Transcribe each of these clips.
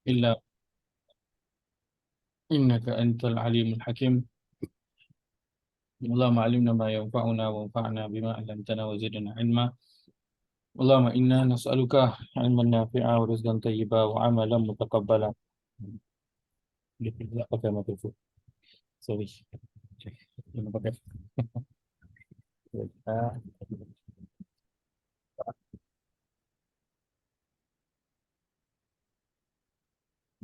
إلا إنك أنت العليم الحكيم. اللهم علمنا ما ينفعنا وانفعنا بما علمتنا وزدنا علما. اللهم إنا نسألك علما نافعا ورزقا طيبا وعملا متقبلا. لا pakai mikrofon. Sorry. Jangan pakai.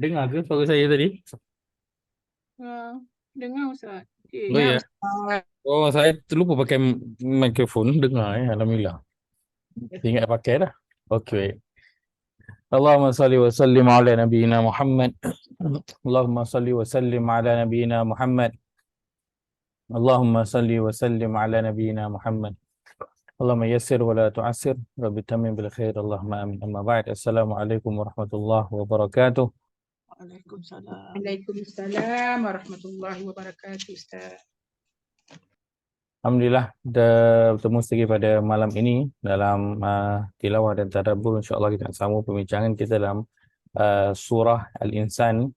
Dengar ke suara saya tadi? Ah, dengar Ustaz. Oh Ya ya. Ustaz. Oh, saya terlupa pakai mikrofon. Dengar Alhamdulillah. Ingat pakai dah. Okey. Allahumma salli wa sallim ala nabiyyina Muhammad. Allahumma salli wa sallim ala nabiyyina Muhammad. Allahumma salli wa sallim ala nabiyyina Muhammad. Allahumma yassir wa la tu'assir. Rabbi tamim bil khair. Allahumma amin. Amma ba'd. Assalamualaikum warahmatullahi wabarakatuh. Waalaikumsalam. Waalaikumsalam warahmatullahi wabarakatuh Ustaz. Alhamdulillah kita bertemu lagi pada malam ini dalam tilawah dan tadabbur. InsyaAllah kita akan sambung perbincangan kita dalam surah Al-Insan.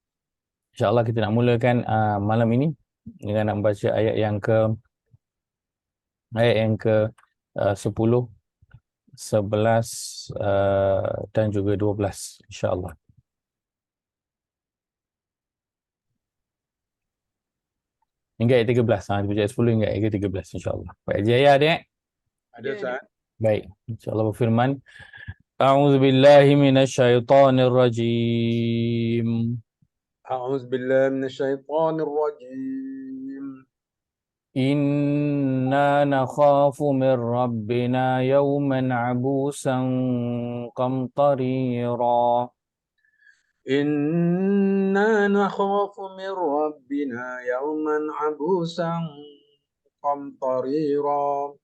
InsyaAllah kita nak mulakan malam ini dengan nak membaca ayat yang ke 10, 11 dan juga 12 insyaAllah. Hingga ayat 13. Kita baca ayat 10 hingga ayat 13 insyaAllah. Baik, Jaya ada? Ada Ustaz. Baik, insyaAllah berfirman. A'udzu billahi minasyaitonir rajim. A'udzu billahi minasyaitonir rajim. Inna nakhafu min rabbina yawman abusan qamtarira. Inna nakhafu min rabbina yawman abusan qamtarira.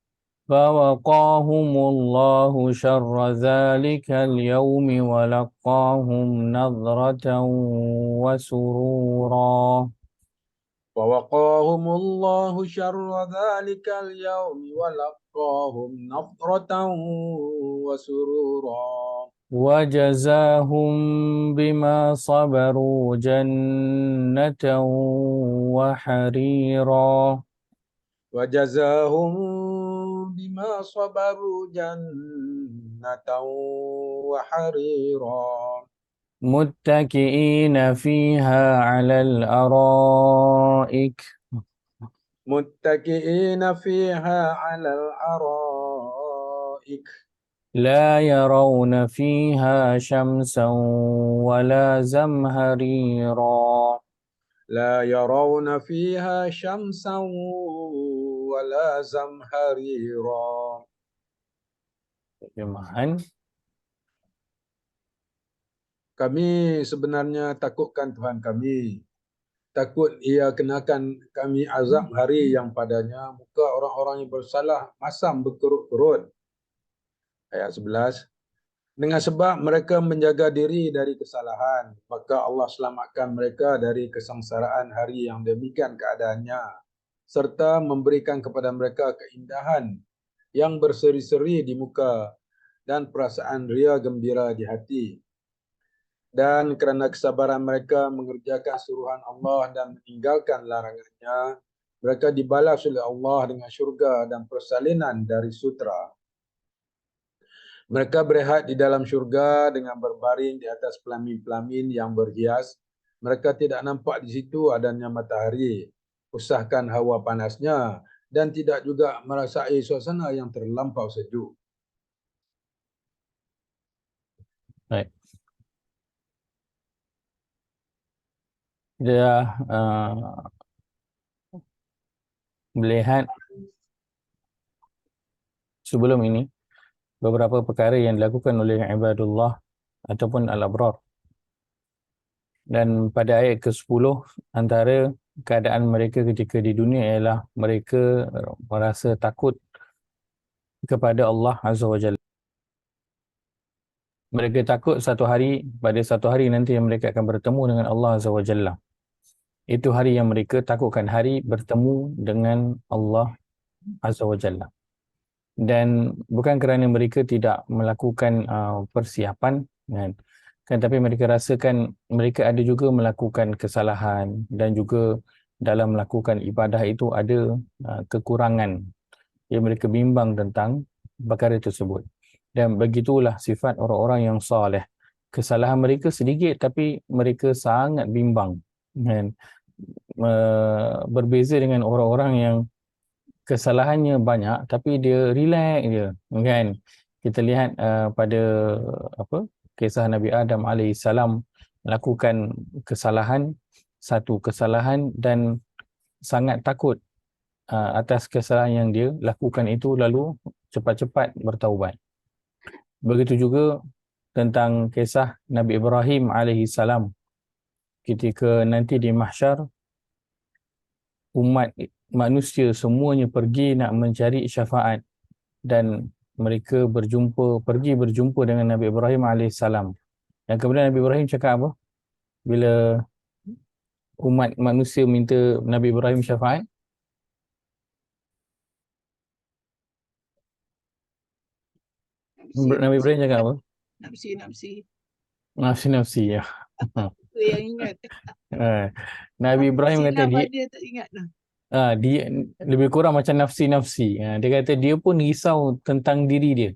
فوقاهم الله شر ذلك اليوم ولقاهم نظرة وسرورا. ووقاهم الله شر ذلك اليوم ولقاهم نظرة وسرورا. وجزاهم بما صبروا جنة وحريرا. وجزاهم بما صبروا جنة وحريرا. متكئين فيها على الأرائك. متكئين فيها على الأرائك. لا يرون فيها شمسا ولا زمهريرا. لا يرون فيها شمسا ولا زمهريرا. Terjemahan. Kami sebenarnya takutkan Tuhan kami. Takut ia kenakan kami azab hari yang padanya muka orang-orang yang bersalah masam berkerut-kerut. Ayat 11. Dengan sebab mereka menjaga diri dari kesalahan, maka Allah selamatkan mereka dari kesengsaraan hari yang demikian keadaannya, serta memberikan kepada mereka keindahan yang berseri-seri di muka dan perasaan ria gembira di hati. Dan kerana kesabaran mereka mengerjakan suruhan Allah dan meninggalkan larangannya, mereka dibalas oleh Allah dengan syurga dan persalinan dari sutera. Mereka berehat di dalam syurga dengan berbaring di atas pelamin-pelamin yang berhias. Mereka tidak nampak di situ adanya matahari, usahkan hawa panasnya, dan tidak juga merasai suasana yang terlampau sejuk. Baik. Dia melihat sebelum ini beberapa perkara yang dilakukan oleh ibadullah ataupun al-abrar. Dan pada ayat ke-10, antara keadaan mereka ketika di dunia ialah mereka merasa takut kepada Allah Azza wa Jalla. Mereka takut pada satu hari nanti yang mereka akan bertemu dengan Allah Azza wa Jalla. Itu hari yang mereka takutkan, hari bertemu dengan Allah Azza wa Jalla. Dan bukan kerana mereka tidak melakukan persiapan, kan? kan, tapi mereka rasakan mereka ada juga melakukan kesalahan dan juga dalam melakukan ibadah itu ada kekurangan. Mereka bimbang tentang perkara tersebut. Dan begitulah sifat orang-orang yang soleh. Kesalahan mereka sedikit tapi mereka sangat bimbang. Kan? Berbeza dengan orang-orang yang kesalahannya banyak tapi dia relax je, kan. Kita lihat pada kisah Nabi Adam alaihissalam melakukan satu kesalahan dan sangat takut atas kesalahan yang dia lakukan itu, lalu cepat-cepat bertaubat. Begitu juga tentang kisah Nabi Ibrahim alaihissalam ketika nanti di mahsyar umat manusia semuanya pergi nak mencari syafaat dan mereka pergi berjumpa dengan Nabi Ibrahim alaihissalam. Dan kemudian Nabi Ibrahim cakap apa? Bila umat manusia minta Nabi Ibrahim syafaat, Nabi Ibrahim cakap apa? Nafsi. Nafsi, ya. Itu yang ingat. Nabi Ibrahim kata dia tak ingat dah. dia lebih kurang macam nafsi. Dia kata dia pun risau tentang diri dia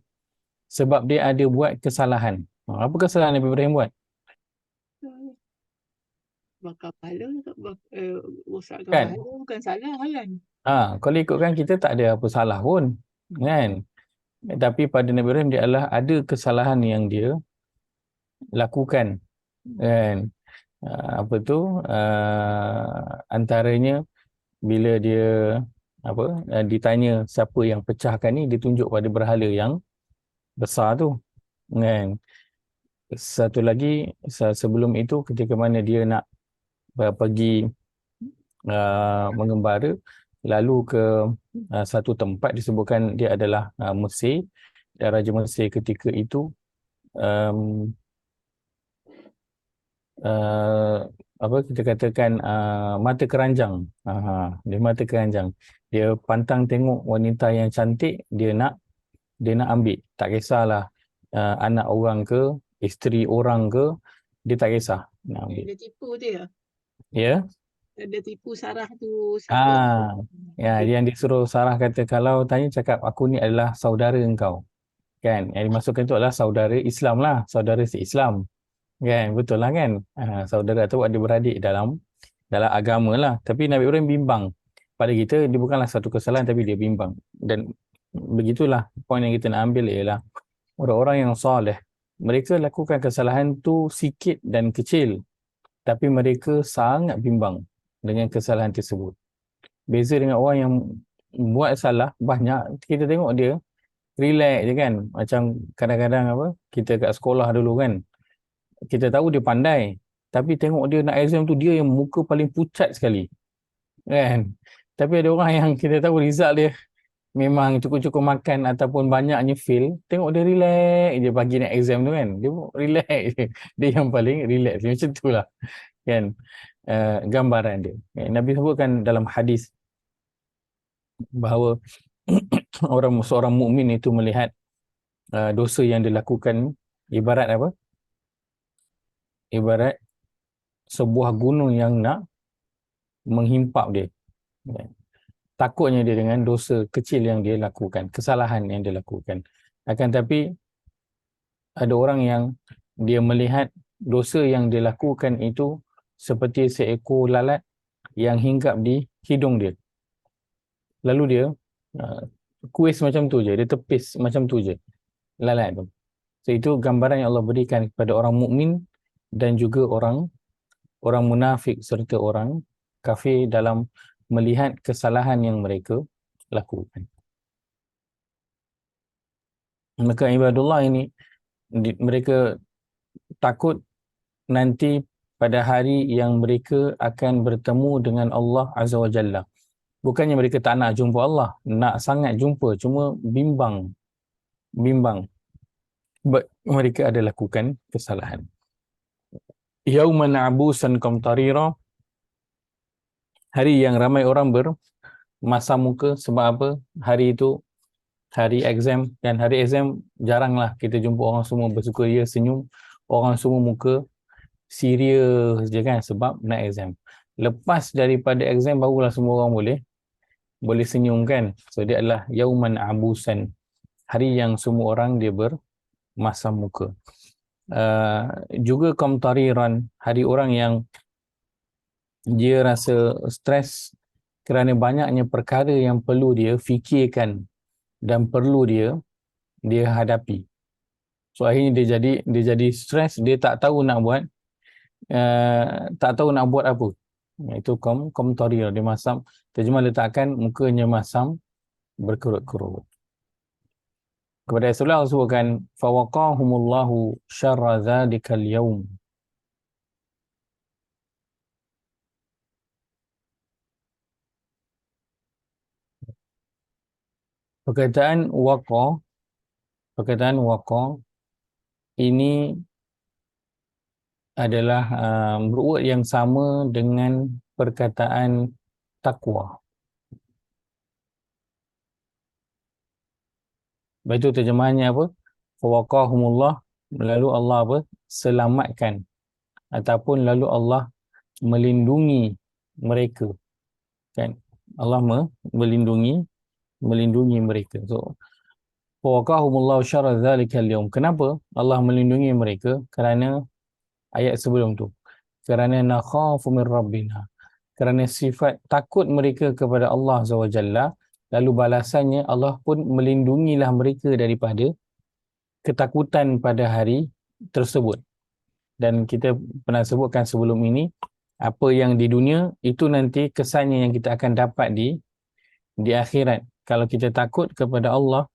sebab dia ada buat kesalahan. Apa kesalahan Nabi Ibrahim buat? Bakar kepala, rosakkan Kan? kepala bukan salah kan? Kalau ikutkan kita tak ada apa salah pun, kan? Tapi pada Nabi Ibrahim dia adalah ada kesalahan yang dia lakukan, kan? Antaranya bila dia ditanya siapa yang pecahkan ni, ditunjuk pada berhala yang besar tu, kan. Satu lagi sebelum itu, ketika mana dia nak pergi mengembara, lalu ke satu tempat disebutkan dia adalah Mesir, dan Raja Mesir ketika itu kita katakan mata keranjang. Dia mata keranjang. Dia pantang tengok wanita yang cantik, dia nak ambil. Tak kisahlah anak orang ke, isteri orang ke, dia tak kisah nak ambil. Dia tipu dia. Ya. Dia tipu Sarah tu. Yang disuruh Sarah kata, kalau tanya cakap aku ni adalah saudara engkau. Kan? Yang dimasukkan itu adalah saudara Islam lah, saudara se-Islam. Kan? Betul lah kan? Saudara atau adik-beradik dalam agama lah. Tapi Nabi Ibrahim bimbang. Pada kita, dia bukanlah satu kesalahan tapi dia bimbang. Dan begitulah poin yang kita nak ambil ialah orang-orang yang soleh, mereka lakukan kesalahan tu sikit dan kecil, tapi mereka sangat bimbang dengan kesalahan tersebut. Beza dengan orang yang buat salah banyak, kita tengok dia relax je kan. Macam kadang-kadang kita kat sekolah dulu kan, kita tahu dia pandai, tapi tengok dia nak exam tu, dia yang muka paling pucat sekali, kan. Tapi ada orang yang kita tahu result dia memang cukup-cukup makan ataupun banyaknya fail, tengok dia relax je bagi nak exam tu kan. Dia relax je. Dia yang paling relax. Macam tu lah kan gambaran dia. Nabi sebutkan dalam hadis bahawa seorang mukmin itu melihat dosa yang dilakukan ibarat apa? Ibarat sebuah gunung yang nak menghimpap dia. Takutnya dia dengan dosa kecil yang dia lakukan, kesalahan yang dia lakukan. Akan tapi ada orang yang dia melihat dosa yang dia lakukan itu seperti seekor lalat yang hinggap di hidung dia. Lalu dia kuis macam tu je, dia tepis macam tu je lalat tu. So, itu gambaran yang Allah berikan kepada orang mukmin dan juga orang munafik serta orang kafir dalam melihat kesalahan yang mereka lakukan. Maka ibadullah ini, mereka takut nanti pada hari yang mereka akan bertemu dengan Allah Azza wa Jalla. Bukannya mereka tak nak jumpa Allah, nak sangat jumpa, cuma bimbang. Mereka ada lakukan kesalahan. Yauman abusan qamtarira, hari yang ramai orang bermasam muka. Sebab apa? Hari itu hari exam, dan hari exam jaranglah kita jumpa orang semua bersukaria, senyum. orang semua muka serius je kan, sebab nak exam. Lepas daripada exam barulah semua orang boleh senyum kan. So dia adalah yauman abusan, hari yang semua orang dia bermasam muka. Juga qamtariran, hari orang yang dia rasa stres kerana banyaknya perkara yang perlu dia fikirkan dan perlu dia hadapi. So akhirnya dia jadi stres, dia tak tahu nak buat apa. Itu qamtarira, dia masam, terjemah letakkan mukanya masam berkerut-kerut. Kepada Rasulullah Allah sebutkan fawaqahumullahu syarra dzalikal yaum. Perkataan waqa ini adalah berurat yang sama dengan perkataan takwa. Itu terjemahannya apa? Fawaqahumullah, lalu Allah apa? Selamatkan, ataupun lalu Allah melindungi mereka. Kan? Allah melindungi mereka. So fawaqahumullahu syarra dzalikal yaum. Kenapa Allah melindungi mereka? Kerana ayat sebelum tu. Kerana nakhafu min rabbina. Kerana sifat takut mereka kepada Allah SWT, lalu balasannya Allah pun melindungilah mereka daripada ketakutan pada hari tersebut. Dan kita pernah sebutkan sebelum ini, apa yang di dunia itu nanti kesannya yang kita akan dapat di akhirat. Kalau kita takut kepada Allah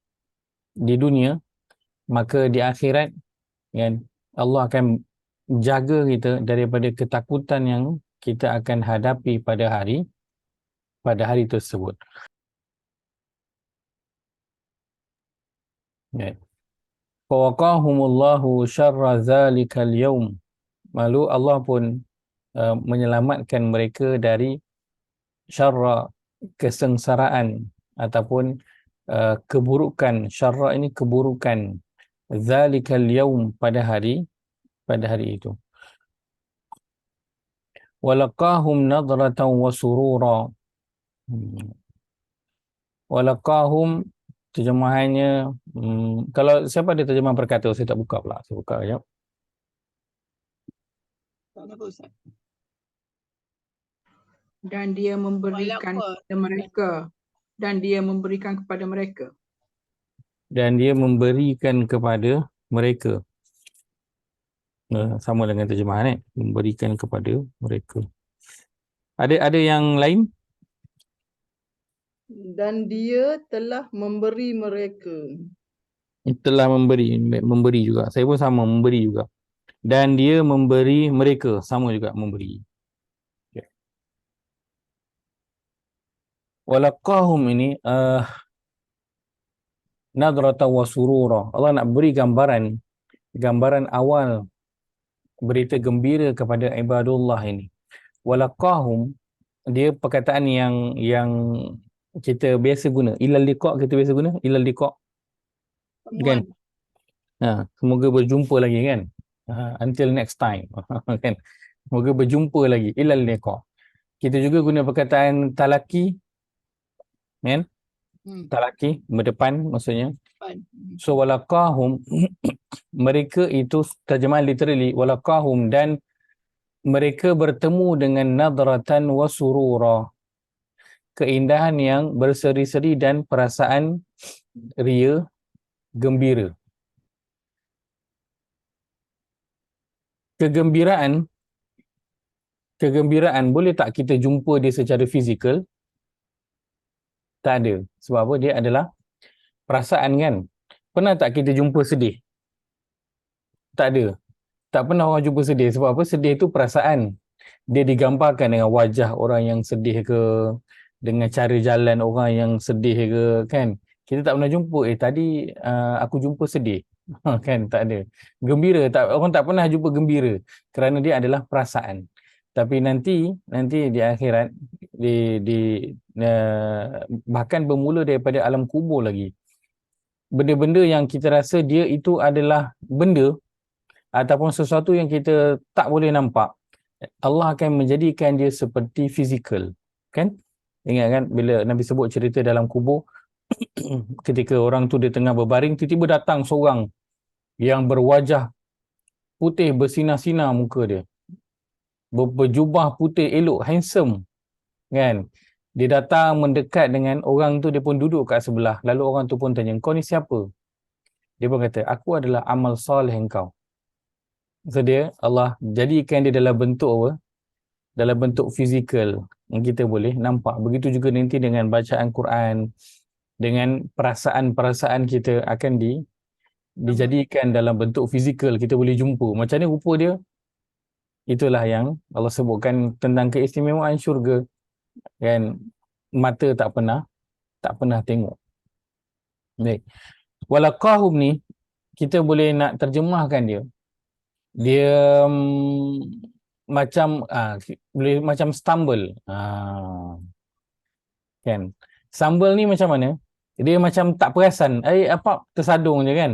di dunia, maka di akhirat kan, Allah akan jaga kita daripada ketakutan yang kita akan hadapi pada hari tersebut. Ya. Fawaqahumullahu syarra dzalikal yaum. Lalu Allah pun menyelamatkan mereka dari syarra, kesengsaraan ataupun keburukan. Syarra ini keburukan. Dzalikal yaum, pada hari itu. Walaqahum nadratan wa surura. Walaqahum terjemahannya, kalau siapa ada terjemahan perkata, saya tak buka pula. Saya buka sekejap. Tak apa Ustaz. Dan dia memberikan kepada mereka. Dan dia memberikan kepada mereka. Dan dia memberikan kepada mereka. Sama dengan terjemahan memberikan kepada mereka. Ada yang lain? Dan dia telah memberi mereka. Telah memberi juga. Saya pun sama, memberi juga. Dan dia memberi mereka, sama juga memberi. Walaqahum ini nadrata wa surura. Allah nak beri gambaran awal berita gembira kepada ibadullah ini. Walaqahum, dia perkataan yang kita biasa guna. Ilal liqa, kita biasa guna ilal liqa. Kan? Semoga berjumpa lagi kan. Until next time. Kan? Semoga berjumpa lagi. Ilal liqa. Kita juga guna perkataan talaki. Kan? Talaki, berdepan maksudnya. So walaqahum, mereka itu terjemahan literally, walaqahum, dan mereka bertemu dengan nadratan wa surura, keindahan yang berseri-seri dan perasaan ria gembira. Kegembiraan boleh tak kita jumpa dia secara fizikal? Tak ada. Sebab apa? Dia adalah perasaan kan. Pernah tak kita jumpa sedih? Tak ada. Tak pernah orang jumpa sedih. Sebab apa? Sedih itu perasaan. Dia digambarkan dengan wajah orang yang sedih ke, dengan cara jalan orang yang sedih ke, kan. Kita tak pernah jumpa, tadi aku jumpa sedih. Kan, tak ada. Gembira, orang tak pernah jumpa gembira, kerana dia adalah perasaan. Tapi nanti di akhirat, bahkan bermula daripada alam kubur lagi, benda-benda yang kita rasa dia itu adalah benda, ataupun sesuatu yang kita tak boleh nampak, Allah akan menjadikan dia seperti fizikal. Kan? Ingat kan bila Nabi sebut cerita dalam kubur, ketika orang tu dia tengah berbaring, tiba-tiba datang seorang yang berwajah putih bersinar-sinar muka dia. Berjubah putih elok, handsome. Kan? Dia datang mendekat dengan orang tu, dia pun duduk kat sebelah. Lalu orang tu pun tanya, kau ni siapa? Dia pun kata, aku adalah amal soleh engkau. So dia, Allah jadikan dia dalam bentuk apa? Dalam bentuk fizikal yang kita boleh nampak. Begitu juga nanti dengan bacaan Quran, dengan perasaan-perasaan kita akan dijadikan dalam bentuk fizikal, kita boleh jumpa. Macam ni rupa dia, itulah yang Allah sebutkan tentang keistimewaan syurga. Kan, mata tak pernah tengok. Baik. Walaqahum ni kita boleh nak terjemahkan dia macam boleh macam stumble. Kan, stumble ni macam mana? Dia macam tak perasan, apa tersadung je kan.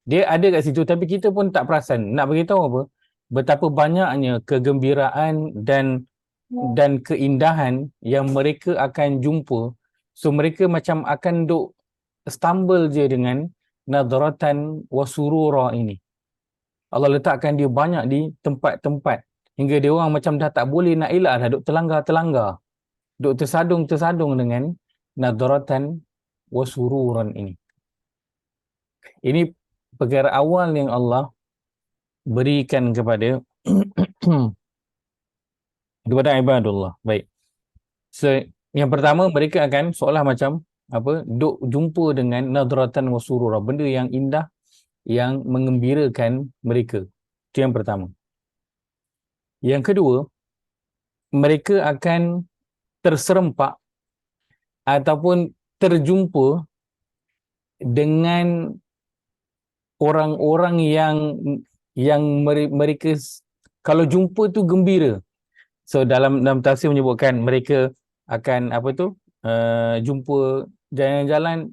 Dia ada kat situ tapi kita pun tak perasan. Nak beritahu apa? Betapa banyaknya kegembiraan dan keindahan yang mereka akan jumpa. So mereka macam akan duk stumble je dengan nadratan wa surura ini. Allah letakkan dia banyak di tempat-tempat hingga dia orang macam dah tak boleh nak elak dah, duk terlanggar-terlanggar, duk tersadung-tersadung dengan nadratan wa sururan ini. Ini perkara awal yang Allah berikan kepada ibadullah. Baik. So, yang pertama mereka akan seolah macam duk jumpa dengan nadratan wa surura, benda yang indah yang mengembirakan mereka. Itu yang pertama. Yang kedua, mereka akan terserempak ataupun terjumpa dengan orang-orang yang mereka kalau jumpa tu gembira. So dalam tafsir menyebutkan mereka akan jumpa jalan-jalan,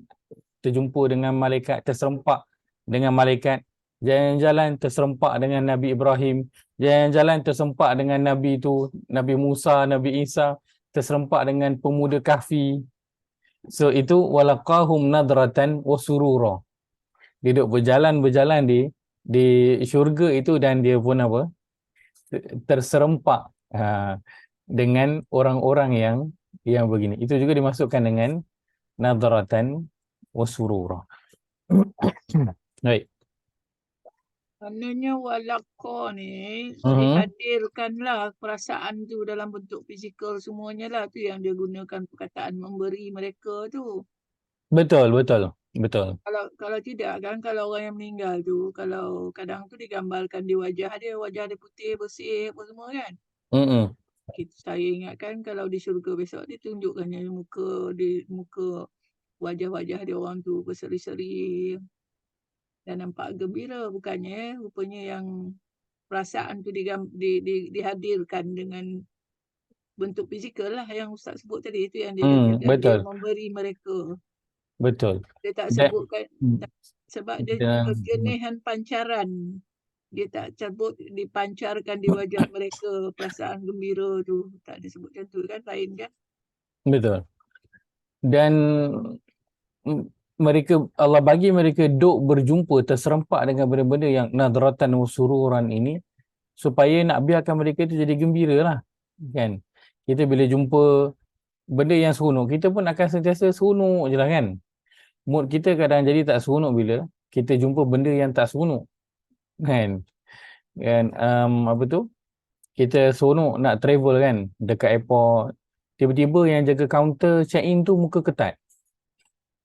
terjumpa dengan malaikat, terserempak dengan malaikat, jalan-jalan terserempak dengan Nabi Ibrahim, jalan-jalan terserempak dengan Nabi tu, Nabi Musa, Nabi Isa, terserempak dengan pemuda Kahfi. So itu walaqahum nadratan wa surura. Dia duduk berjalan di syurga itu dan dia pun terserempak dengan orang-orang yang begini. Itu juga dimasukkan dengan nadratan wa surura. Baik. Maknanya walaqa ni dihadirkanlah perasaan tu dalam bentuk fizikal semuanya lah, tu yang dia gunakan perkataan memberi mereka tu. Betul. Kalau tidak kan, kalau orang yang meninggal tu, kalau kadang tu digambarkan di wajah dia putih bersih apa semua kan. Saya ingatkan kalau di syurga besok ditunjukkannya muka wajah-wajah dia orang tu berseri-seri dan nampak gembira, bukannya rupanya yang perasaan tu dihadirkan dengan bentuk fizikal lah yang Ustaz sebut tadi, itu yang dia memberi mereka. Betul. Dia tak sebutkan sebab dia kejenihan pancaran. Dia tak sebut dipancarkan di wajah mereka perasaan gembira tu. Tak disebut macam tu kan, lain kan? Betul. Dan Allah bagi mereka duk berjumpa, terserempak dengan benda-benda yang nadratan wa sururan ini supaya nak biarkan mereka itu jadi gembira lah. Kan? Kita bila jumpa benda yang seronok, kita pun akan sentiasa seronok je lah kan. Mood kita kadang jadi tak seronok bila kita jumpa benda yang tak seronok. Kan? Kita seronok nak travel kan, dekat airport, tiba-tiba yang jaga kaunter check-in tu muka ketat.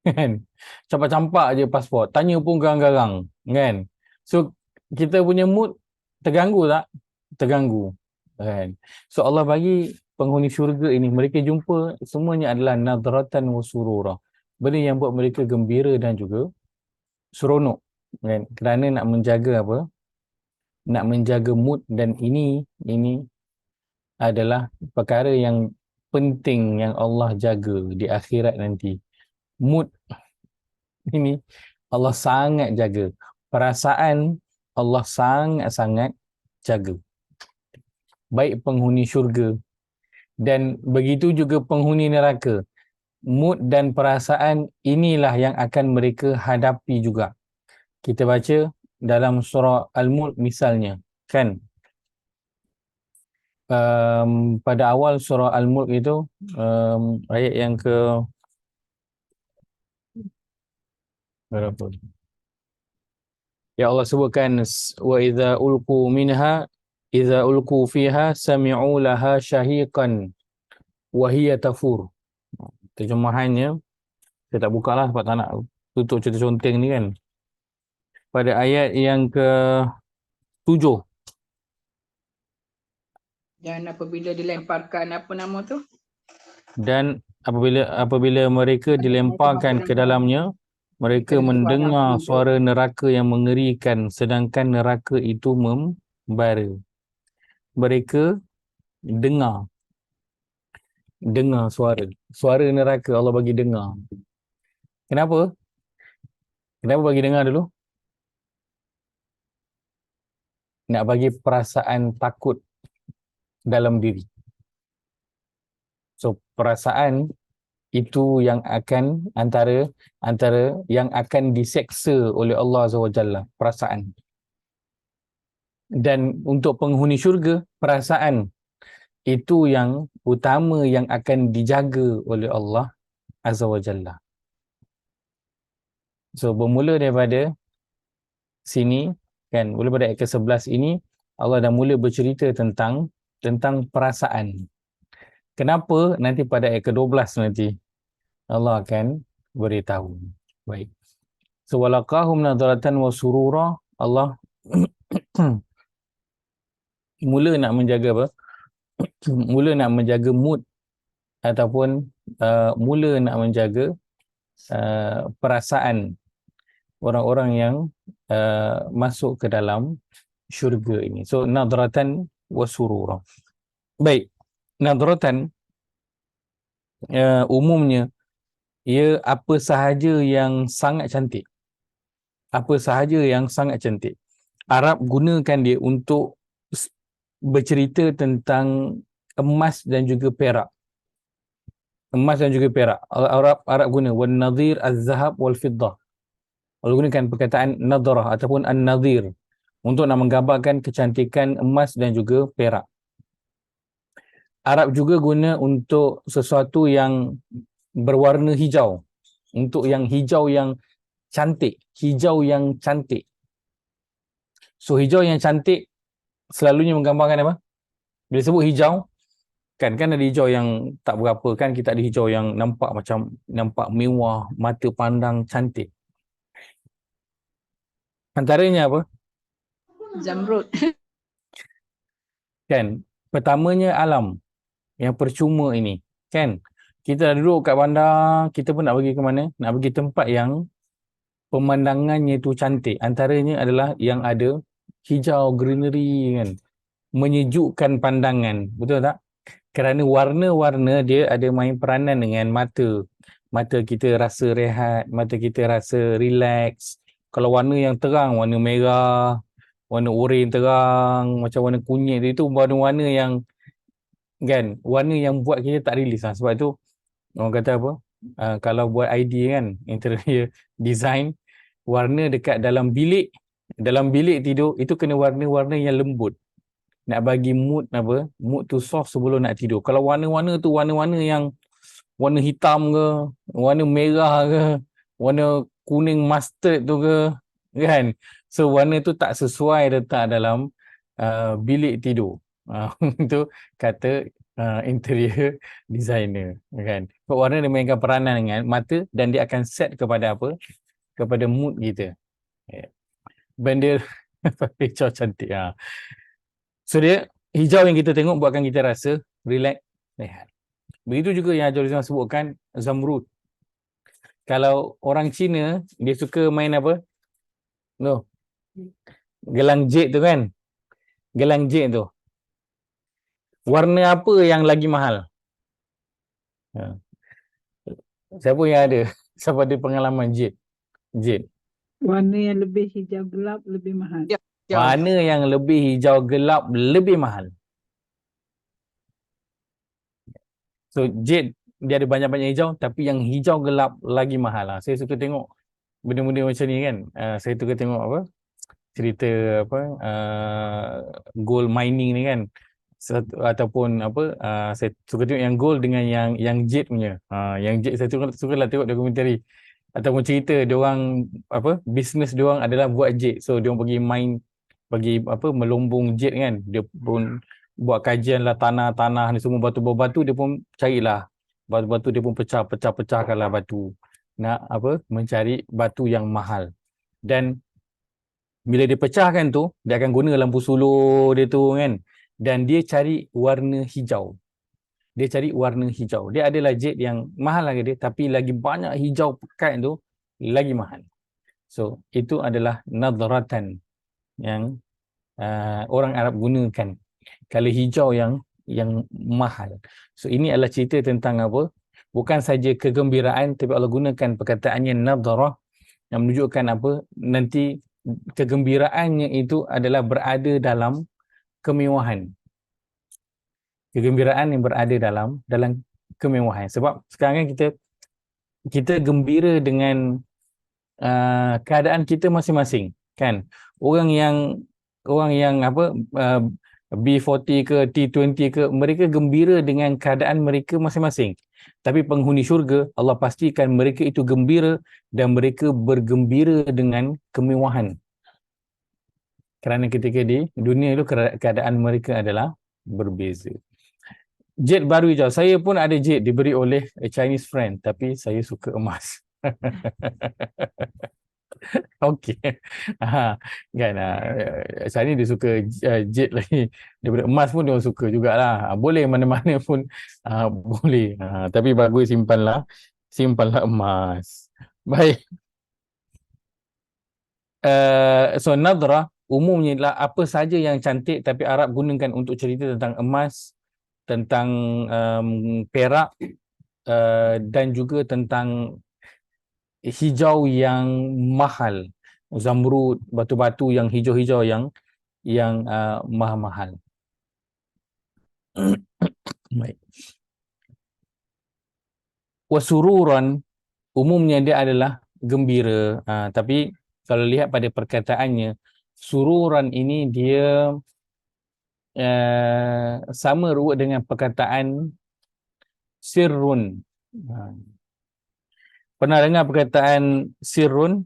Kan? Campak-campak je pasport, tanya pun garang-garang kan. So kita punya mood terganggu tak? Terganggu kan. So Allah bagi penghuni syurga ini, mereka jumpa semuanya adalah nadratan wa surura, benda yang buat mereka gembira dan juga seronok kan, kerana nak menjaga mood. Dan ini adalah perkara yang penting yang Allah jaga di akhirat nanti. Mood ini Allah sangat jaga. Perasaan Allah sangat-sangat jaga. Baik penghuni syurga dan begitu juga penghuni neraka. Mood dan perasaan inilah yang akan mereka hadapi juga. Kita baca dalam surah Al-Mulk misalnya, kan? Pada awal surah Al-Mulk itu, ayat yang ke berapa? Ya Allah sebutkan, wa idza ulqu fiha sami'u laha syahiqan wa hiya tafur. Terjemahannya saya tak buka lah sebab tak nak tutup cerita conteng ni kan. Pada ayat yang ke-7. Dan apabila dilemparkan apa nama tu? Dan apabila mereka dilemparkan ke dalamnya, mereka mendengar suara neraka yang mengerikan, sedangkan neraka itu membara. Mereka dengar suara neraka, Allah bagi dengar. Kenapa bagi dengar dulu? Nak bagi perasaan takut dalam diri. So perasaan itu yang akan antara yang akan diseksa oleh Allah Azza wa Jalla, perasaan. Dan untuk penghuni syurga, perasaan itu yang utama yang akan dijaga oleh Allah Azza wa Jalla. So bermula daripada sini kan, mula pada ayat ke-11 ini Allah dah mula bercerita tentang perasaan. Kenapa nanti pada ayat ke-12 nanti Allah akan beritahu. Baik. So walaqahum nadratan wa surura, Allah mula nak menjaga apa? Mula nak menjaga mood ataupun mula nak menjaga perasaan orang-orang yang masuk ke dalam syurga ini. So nadratan wa surura. Baik. Nadratan umumnya ia apa sahaja yang sangat cantik. Apa sahaja yang sangat cantik. Arab gunakan dia untuk bercerita tentang emas dan juga perak. Emas dan juga perak. Arab guna wan nadhir az-zahab wal fiddah. Allah gunakan perkataan nadrah ataupun an-nadhir untuk nak menggambarkan kecantikan emas dan juga perak. Arab juga guna untuk sesuatu yang berwarna hijau. Untuk yang hijau yang cantik. Hijau yang cantik. So hijau yang cantik selalunya menggambarkan apa? Bila sebut hijau, kan ada hijau yang tak berapa kan, kita ada hijau yang nampak mewah, mata pandang cantik. Antaranya apa? Zamrud. Kan, pertamanya alam yang percuma ini, kan? Kita dah duduk kat bandar, kita pun nak pergi ke mana? Nak pergi tempat yang pemandangannya tu cantik. Antaranya adalah yang ada hijau, greenery kan. Menyejukkan pandangan. Betul tak? Kerana warna-warna dia ada main peranan dengan mata. Mata kita rasa rehat, mata kita rasa relax. Kalau warna yang terang, warna merah, warna oranye terang, macam warna kunyit, itu warna-warna yang kan, warna yang buat kita tak release lah. Sebab tu orang kata apa? Kalau buat idea kan, interior design, warna dekat dalam bilik tidur itu kena warna-warna yang lembut. Nak bagi mood apa? Mood tu soft sebelum nak tidur. Kalau warna-warna tu warna-warna yang warna hitam ke, warna merah ke, warna kuning mustard tu ke, kan? So warna tu tak sesuai letak dalam bilik tidur. Itu kata interior designer, kan? So, warna dia mainkan peranan dengan mata dan dia akan set kepada apa? Kepada mood kita. Benda hijau cantik. So dia hijau yang kita tengok buatkan kita rasa relax, rehat. Begitu juga yang Haji Rizal sebutkan zamrud. Kalau orang Cina dia suka main apa? No. Gelang jade tu kan? Gelang jade tu. Warna apa yang lagi mahal? Siapa yang ada? Siapa ada pengalaman jade? Jade. Warna yang lebih hijau gelap lebih mahal. Ya. Mana yang lebih hijau gelap lebih mahal? So jade dia ada banyak-banyak hijau, tapi yang hijau gelap lagi mahal lah. Saya suka tengok benda-benda macam ni kan. Saya suka tengok apa cerita apa gold mining ni kan. Ataupun apa saya suka tengok yang gold dengan yang jade punya. Yang jade saya suka lah tengok dokumentari ataupun cerita dia orang apa bisnes dia orang adalah buat jade. So dia orang pergi mine, bagi apa melombong jade kan. Dia pun buat kajian lah tanah-tanah ni semua, batu-batu dia pun carilah batu-batu, dia pun pecahkanlah batu, nak apa mencari batu yang mahal. Dan bila dia pecahkan tu, dia akan guna lampu sulur dia tu kan, dan dia cari warna hijau. Dia adalah jade yang mahal lagi dia, tapi lagi banyak hijau pekat tu lagi mahal. So itu adalah nadratan yang orang Arab gunakan kalau hijau yang mahal. So ini adalah cerita tentang apa? Bukan saja kegembiraan, tapi Allah gunakan perkataannya nadrah yang menunjukkan apa? Nanti kegembiraannya itu adalah berada dalam kemewahan. Kegembiraan yang berada dalam kemewahan. Sebab sekarang kita gembira dengan keadaan kita masing-masing, kan? Orang yang apa B40 ke T20 ke, mereka gembira dengan keadaan mereka masing-masing. Tapi penghuni syurga, Allah pastikan mereka itu gembira dan mereka bergembira dengan kemewahan. Kerana ketika di dunia itu keadaan mereka adalah berbeza. Jet baru hijau. Saya pun ada jet diberi oleh a Chinese friend, tapi saya suka emas. Okey. Kan saya ni dia suka jet lagi daripada emas pun dia suka jugalah. Boleh mana-mana pun boleh. Tapi bagus simpanlah emas. Baik. So nadrah umumnya adalah apa saja yang cantik, tapi Arab gunakan untuk cerita tentang emas, tentang perak dan juga tentang hijau yang mahal, zamrud, batu-batu yang hijau-hijau yang mahal-mahal. Baik. Wasururan umumnya dia adalah gembira, tapi kalau lihat pada perkataannya, sururan ini dia sama ruwet dengan perkataan sirrun. Pernah dengar perkataan sirrun?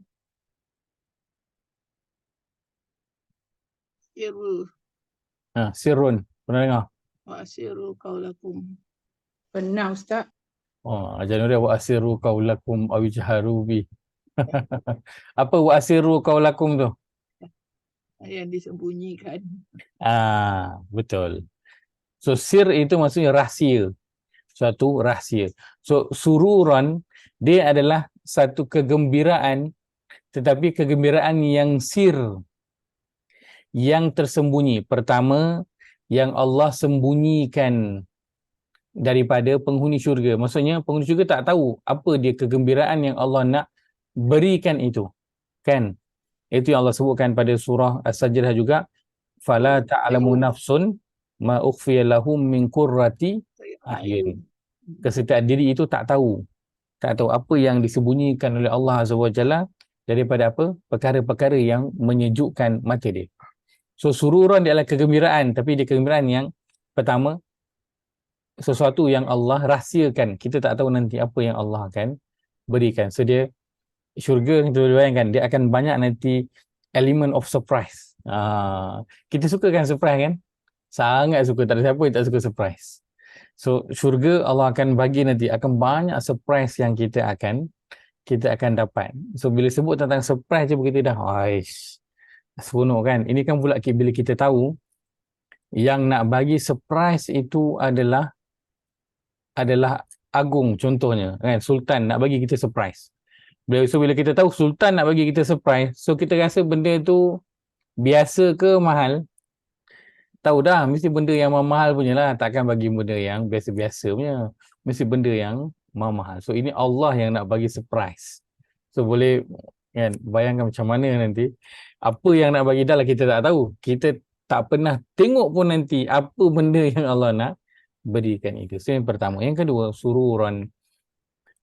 Siru. Sirrun. Pernah dengar? Wa asiru qaulakum. Pernah Ustaz. Ajar dia wa asiru qaulakum aw ijharu bi. Apa wa asiru qaulakum tu? Yang disembunyikan. Betul. So sir itu maksudnya rahsia. Suatu rahsia. So sururan dia adalah satu kegembiraan, tetapi kegembiraan yang sir, yang tersembunyi. Pertama, yang Allah sembunyikan daripada penghuni syurga. Maksudnya penghuni syurga tak tahu apa dia kegembiraan yang Allah nak berikan itu. Kan? Itu yang Allah sebutkan pada surah As-Sajdah juga. Fala ta'lamu nafsun ma ukhfiya lahum min qurrati a'yun. Kesetiaan diri itu tak tahu apa yang disembunyikan oleh Allah Azza wa Jalla daripada apa? Perkara-perkara yang menyejukkan mata dia. So sururan dia adalah kegembiraan, tapi dia kegembiraan yang pertama, sesuatu yang Allah rahsiakan. Kita tak tahu nanti apa yang Allah akan berikan. So dia syurga, kita boleh bayangkan dia akan banyak nanti element of surprise. Kita suka kan surprise kan? Sangat suka, tak ada siapa yang tak suka surprise. So syurga Allah akan bagi nanti, akan banyak surprise yang kita akan dapat. So bila sebut tentang surprise je kita dah seronok kan. Ini kan pula bila kita tahu yang nak bagi surprise itu adalah agung, contohnya kan, sultan nak bagi kita surprise. So bila kita tahu sultan nak bagi kita surprise, so kita rasa benda tu biasa ke mahal? Tahu dah, mesti benda yang mahal punya lah, takkan bagi benda yang biasa-biasa punya, mesti benda yang mahal. So ini Allah yang nak bagi surprise. So boleh kan bayangkan macam mana nanti Apa yang nak bagi dah lah kita tak tahu. Kita tak pernah tengok pun nanti apa benda yang Allah nak berikan itu. So, yang pertama. Yang kedua, sururan.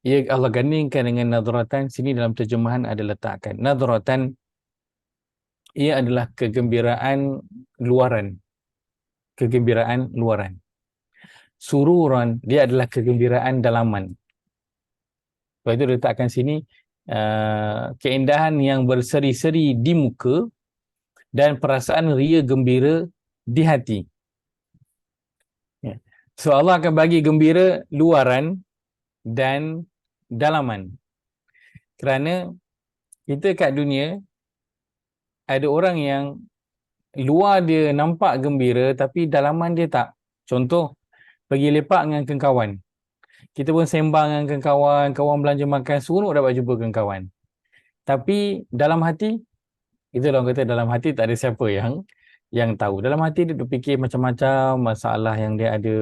Ia Allah gandingkan dengan nadratan. Sini dalam terjemahan ada letakkan. Nadratan, ia adalah kegembiraan luaran. Kegembiraan luaran. Sururan, dia adalah kegembiraan dalaman. Sebab itu letakkan sini keindahan yang berseri-seri di muka dan perasaan ria gembira di hati. Ya. So Allah akan bagi gembira luaran dan dalaman. Kerana kita kat dunia ada orang yang luar dia nampak gembira tapi dalaman dia tak. Contoh, pergi lepak dengan kawan. Kita pun sembang dengan kawan, kawan belanja makan, seronok dapat jumpa dengan kawan. Tapi dalam hati, itu orang kata dalam hati tak ada siapa yang tahu. Dalam hati dia fikir macam-macam masalah yang dia ada,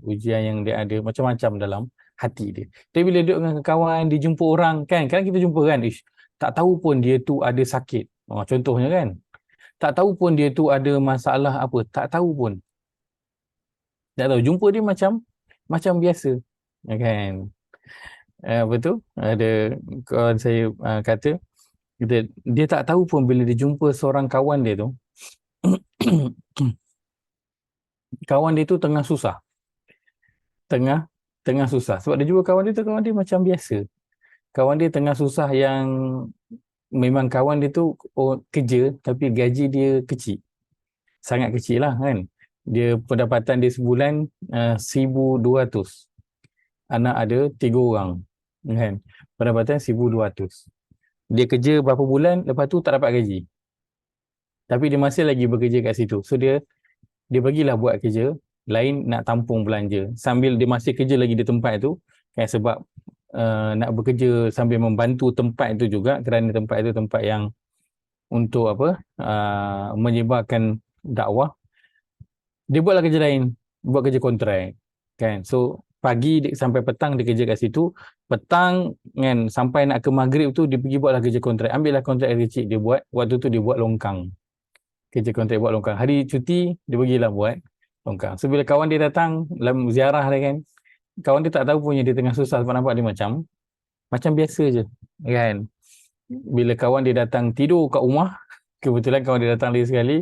ujian yang dia ada, macam-macam dalam hati dia. Tapi bila duduk dengan kawan, dia jumpa orang kan, kadang kita jumpa kan, tak tahu pun dia tu ada sakit. Contohnya kan. Tak tahu pun dia tu ada masalah apa, tak tahu pun. Tak tahu, jumpa dia macam biasa. Kan? Betul? Ada kawan saya kata, dia tak tahu pun bila dia jumpa seorang kawan dia tu, kawan dia tu tengah susah. Tengah susah. Sebab dia jumpa kawan dia macam biasa. Kawan dia tengah susah yang memang kawan dia tu kerja tapi gaji dia kecil. Sangat kecil lah kan. Dia pendapatan dia sebulan 1,200. Anak ada 3 orang. Kan? Pendapatan 1,200. Dia kerja berapa bulan, lepas tu tak dapat gaji. Tapi dia masih lagi bekerja kat situ. So dia bagilah buat kerja lain nak tampung belanja. Sambil dia masih kerja lagi di tempat tu, kan, sebab nak bekerja sambil membantu tempat itu juga, kerana tempat itu tempat yang untuk menyebarkan dakwah. Dia buatlah kerja lain, buat kerja kontrak. Kan? So pagi sampai petang dia kerja kat situ, petang kan sampai nak ke maghrib tu dia pergi buatlah kerja kontrak. Ambillah kontrak kecil dia buat, waktu tu dia buat longkang. Kerja kontrak buat longkang. Hari cuti dia pergilah buat longkang. So bila kawan dia datang dalam ziarah dia kan, kawan dia tak tahu punya dia tengah susah sebab nampak dia macam biasa je kan. Bila kawan dia datang tidur kat rumah, kebetulan kawan dia datang lagi sekali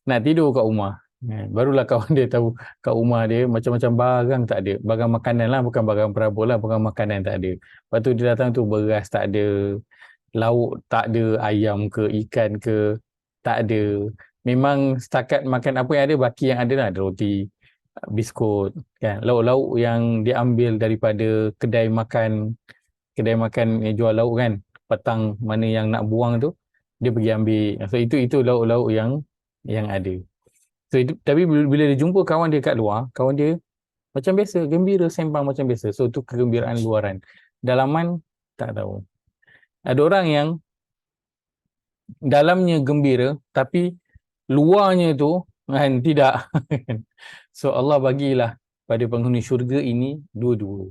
nak tidur kat rumah. Barulah kawan dia tahu kat rumah dia macam-macam barang tak ada. Barang makanan lah, bukan barang perabot lah, barang makanan tak ada. Lepas tu dia datang tu beras tak ada, lauk tak ada, ayam ke, ikan ke, tak ada. Memang setakat makan apa yang ada, baki yang ada lah, ada roti, biskut, kan. Lauk-lauk yang diambil daripada kedai makan yang jual lauk kan, petang mana yang nak buang tu, dia pergi ambil. So itu lauk-lauk yang ada. So, tapi bila dia jumpa kawan dia kat luar, kawan dia macam biasa, gembira, sembang macam biasa. So, itu kegembiraan luaran. Dalaman, tak tahu. Ada orang yang dalamnya gembira, tapi luarnya tu kan, tidak. So, Allah bagilah pada penghuni syurga ini dua-dua.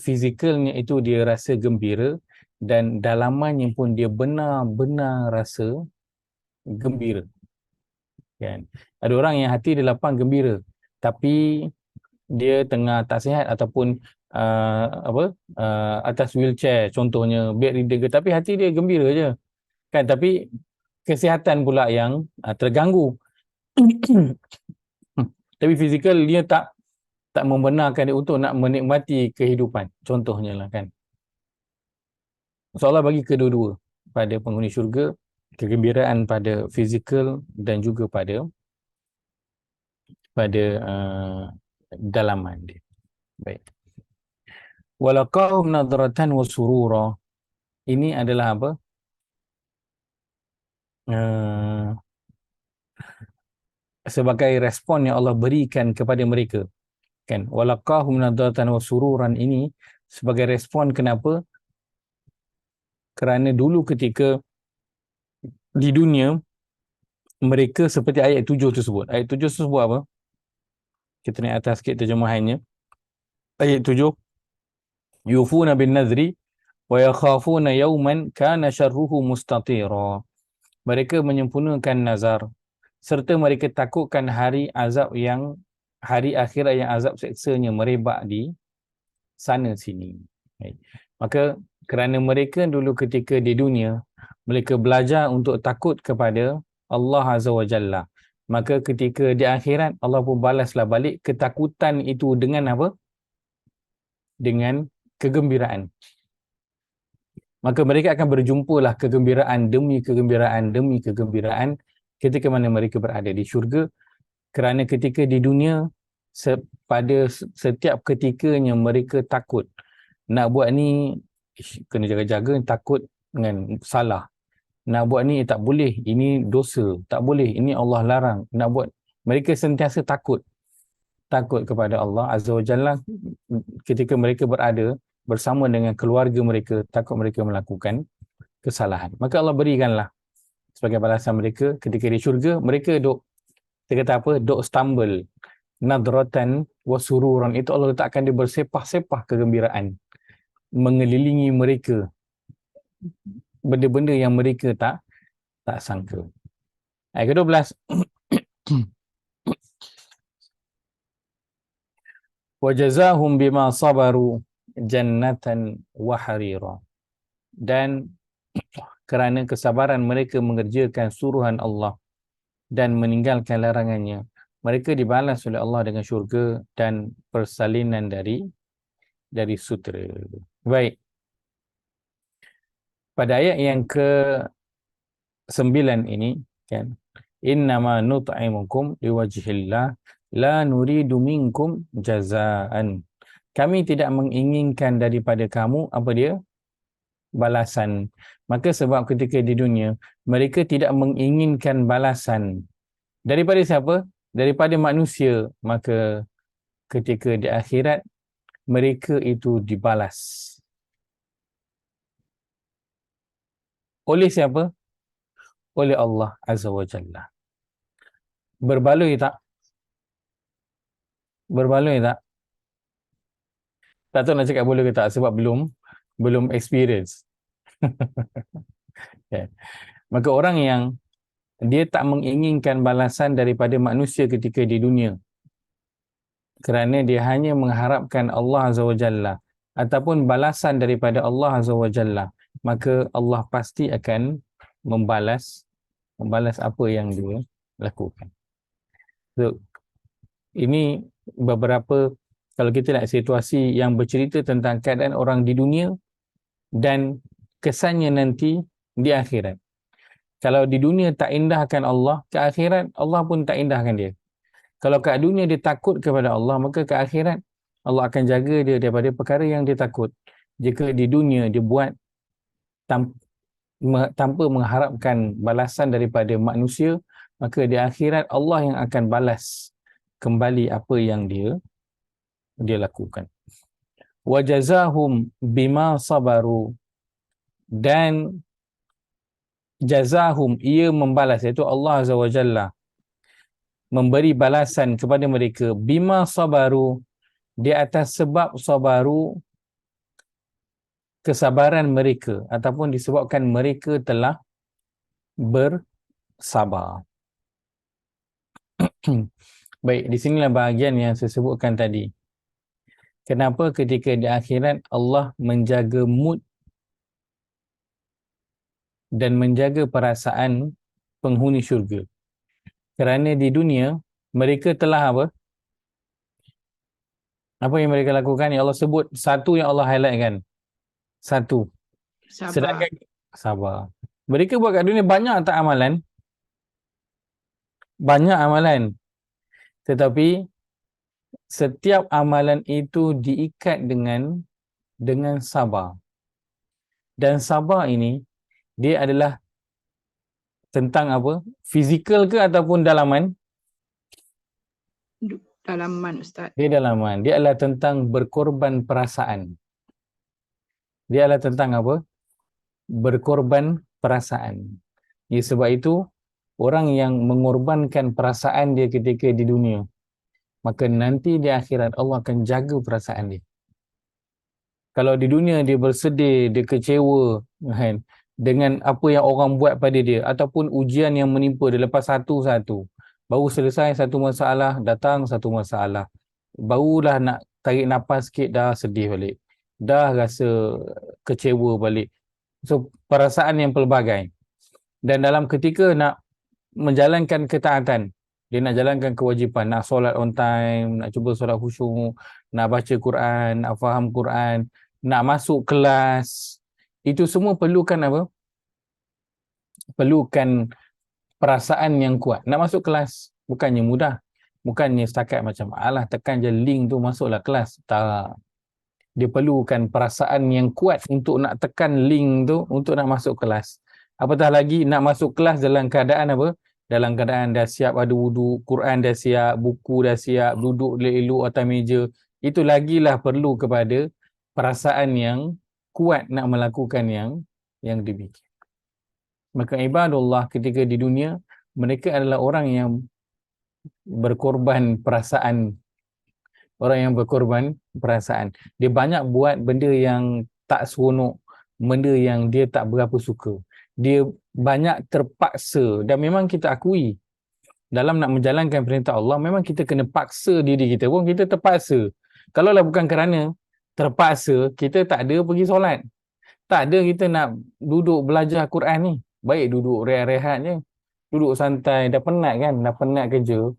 Fizikalnya itu dia rasa gembira, dan dalamannya pun dia benar-benar rasa gembira. Kan? Ada orang yang hati dia lapang gembira, tapi dia tengah tak sihat ataupun atas wheelchair contohnya, bedridden ke, tapi hati dia gembira je kan, tapi kesihatan pula yang terganggu. Tapi fizikal dia tak membenarkan dia untuk nak menikmati kehidupan, contohnya lah kan. So Allah bagi kedua-dua pada penghuni syurga, kegembiraan pada fizikal dan juga pada dalaman dia. Baik. Walaqahum nadratan wa surura. Ini adalah apa? Sebagai respon yang Allah berikan kepada mereka. Kan? Walaqahum nadratan wa sururan ini sebagai respon kenapa? Kerana dulu ketika di dunia mereka seperti ayat 7 tersebut. Ayat 7 tersebut apa? Kita naik atas sikit terjemahannya. Ayat 7. Yufuna bin nadri wa yakhafuna yawman kana syarruhu mustatira. mereka menyempurnakan nazar, serta mereka takutkan hari akhirat yang azab seksanya merebak di sana sini. Baik. Maka kerana mereka dulu ketika di dunia, mereka belajar untuk takut kepada Allah Azza wa Jalla. Maka ketika di akhirat, Allah pun balaslah balik ketakutan itu dengan apa? Dengan kegembiraan. Maka mereka akan berjumpalah kegembiraan demi kegembiraan demi kegembiraan ketika mana mereka berada di syurga. Kerana ketika di dunia, pada setiap ketikanya mereka takut. Nak buat ni, kena jaga-jaga, takut dengan salah. Nak buat ni tak boleh, ini dosa, tak boleh, ini Allah larang. Nak buat, mereka sentiasa takut kepada Allah Azza wa Jalla ketika mereka berada bersama dengan keluarga mereka, takut mereka melakukan kesalahan. Maka Allah berikanlah sebagai balasan mereka ketika di syurga, mereka kita kata apa? Stumble. Nadratan wa sururan. Itu Allah letakkan dia bersepah-sepah kegembiraan mengelilingi mereka. Benda-benda yang mereka tak sangka. Ayat ke-12. Wa jazahum bima sabaru jannatan wa harira. Dan kerana kesabaran mereka mengerjakan suruhan Allah dan meninggalkan larangannya, mereka dibalas oleh Allah dengan syurga dan persalinan dari sutera. Baik. Pada ayat yang ke-9 ini, kan, innama nut'imukum liwajhillah la nuridu minkum jazaan. Kami tidak menginginkan daripada kamu apa dia? Balasan. Maka sebab ketika di dunia mereka tidak menginginkan balasan daripada siapa? Daripada manusia. Maka ketika di akhirat mereka itu dibalas. Oleh siapa? Oleh Allah Azza wa Jalla. Berbaloi tak? Berbaloi tak? Tak tahu nak cakap boleh ke tak sebab belum experience. Okay. Maka orang yang dia tak menginginkan balasan daripada manusia ketika di dunia, kerana dia hanya mengharapkan Allah Azza wa Jalla ataupun balasan daripada Allah Azza wa Jalla, maka Allah pasti akan membalas apa yang dia lakukan. So, ini beberapa, kalau kita nak situasi yang bercerita tentang keadaan orang di dunia dan kesannya nanti di akhirat. Kalau di dunia tak indahkan Allah, ke akhirat Allah pun tak indahkan dia. Kalau kat dunia dia takut kepada Allah, maka ke akhirat Allah akan jaga dia daripada perkara yang dia takut. Jika di dunia dia buat tanpa mengharapkan balasan daripada manusia, maka di akhirat Allah yang akan balas kembali apa yang dia lakukan. Wa jazahum bima sabaru, dan jazahum, ia membalas, iaitu Allah Azza wa Jalla memberi balasan kepada mereka bima sabaru, di atas sebab sabaru, kesabaran mereka, ataupun disebabkan mereka telah bersabar. Baik, di sinilah bahagian yang saya sebutkan tadi. Kenapa ketika di akhirat Allah menjaga mood dan menjaga perasaan penghuni syurga. Kerana di dunia mereka telah apa? Apa yang mereka lakukan? Yang Allah sebut satu yang Allah highlightkan. Satu. Sabar. Sedangkan sabar. Mereka buat kat dunia banyak tak amalan? Banyak amalan. Tetapi setiap amalan itu diikat dengan sabar. Dan sabar ini dia adalah tentang apa? Fizikal ke ataupun dalaman? Dalaman, Ustaz. Dia dalaman. Dia adalah tentang berkorban perasaan. Dia adalah tentang apa? Berkorban perasaan. Ya, sebab itu orang yang mengorbankan perasaan dia ketika di dunia, maka nanti di akhirat Allah akan jaga perasaan dia. Kalau di dunia dia bersedih, dia kecewa, kan? dengan apa yang orang buat pada dia, ataupun ujian yang menimpa dia lepas satu-satu. Baru selesai satu masalah, datang satu masalah. Barulah nak tarik nafas sikit, dah sedih balik. Dah rasa kecewa balik. So, perasaan yang pelbagai. Dan dalam ketika nak menjalankan ketaatan, dia nak jalankan kewajipan, nak solat on time, nak cuba solat khusyuk, nak baca Quran, nak faham Quran, nak masuk kelas, itu semua perlukan apa? Perlukan perasaan yang kuat. Nak masuk kelas bukannya mudah. Bukannya setakat macam alah tekan je link tu masuklah kelas. Tak. Dia perlukan perasaan yang kuat untuk nak tekan link tu untuk nak masuk kelas. Apatah lagi nak masuk kelas dalam keadaan apa? Dalam keadaan dah siap ada wudu, Quran dah siap, buku dah siap, duduk elok atas meja. Itu lagilah perlu kepada perasaan yang kuat nak melakukan yang demikian. Maka ibadullah ketika di dunia, mereka adalah orang yang berkorban perasaan. Orang yang berkorban perasaan. Dia banyak buat benda yang tak seronok, benda yang dia tak berapa suka. Dia banyak terpaksa, dan memang kita akui dalam nak menjalankan perintah Allah, memang kita kena paksa diri kita. Pun kita terpaksa. Kalaulah bukan kerana terpaksa, kita tak ada pergi solat. Tak ada kita nak duduk belajar Quran ni. Baik duduk rehat-rehat je. Duduk santai, dah penat kan? Dah penat kerja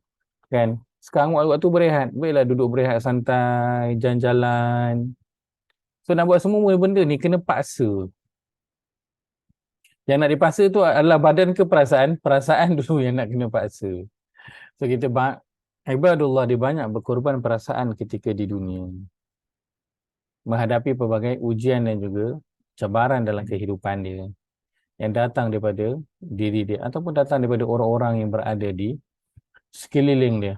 kan? Sekarang waktu berehat. Baiklah duduk berehat santai, jalan-jalan. So nak buat semua benda ni kena paksa. Yang nak dipaksa tu adalah badan ke perasaan? Perasaan dulu yang nak kena paksa. So kita ibadullah dia banyak berkorban perasaan ketika di dunia. Menghadapi pelbagai ujian dan juga cabaran dalam kehidupan dia. Yang datang daripada diri dia ataupun datang daripada orang-orang yang berada di sekeliling dia.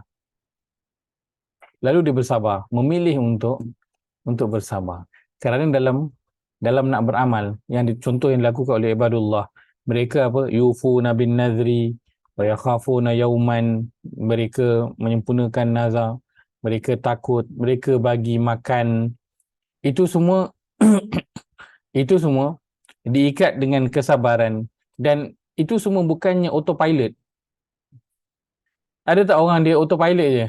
Lalu dia bersabar, memilih untuk bersabar. Kerana dalam nak beramal, yang contoh yang dilakukan oleh ibadullah, mereka apa? Yufuna bin nadhri wa yakhafuna yawman, mereka menyempurnakan nazar, mereka takut, mereka bagi makan. Itu semua itu semua diikat dengan kesabaran, dan itu semua bukannya autopilot. Ada tak orang dia autopilot je?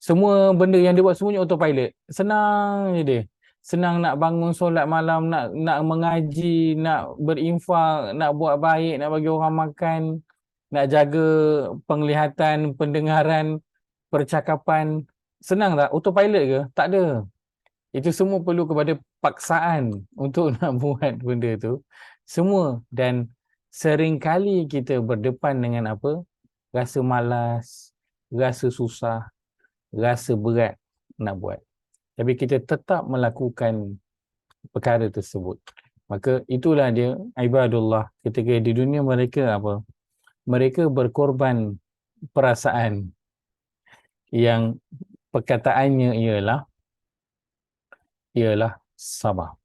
Semua benda yang dia buat semuanya autopilot. Senang je dia. Senang nak bangun solat malam, nak mengaji, nak berinfak, nak buat baik, nak bagi orang makan, nak jaga penglihatan, pendengaran, percakapan. Senang tak? Autopilot ke? Tak ada. Itu semua perlu kepada paksaan untuk nak buat benda tu. Semua. Dan seringkali kita berdepan dengan apa? Rasa malas, rasa susah, rasa berat nak buat. Tapi kita tetap melakukan perkara tersebut. Maka itulah dia ibadullah. Ketika di dunia mereka apa? Mereka berkorban perasaan yang perkataannya ialah sabar.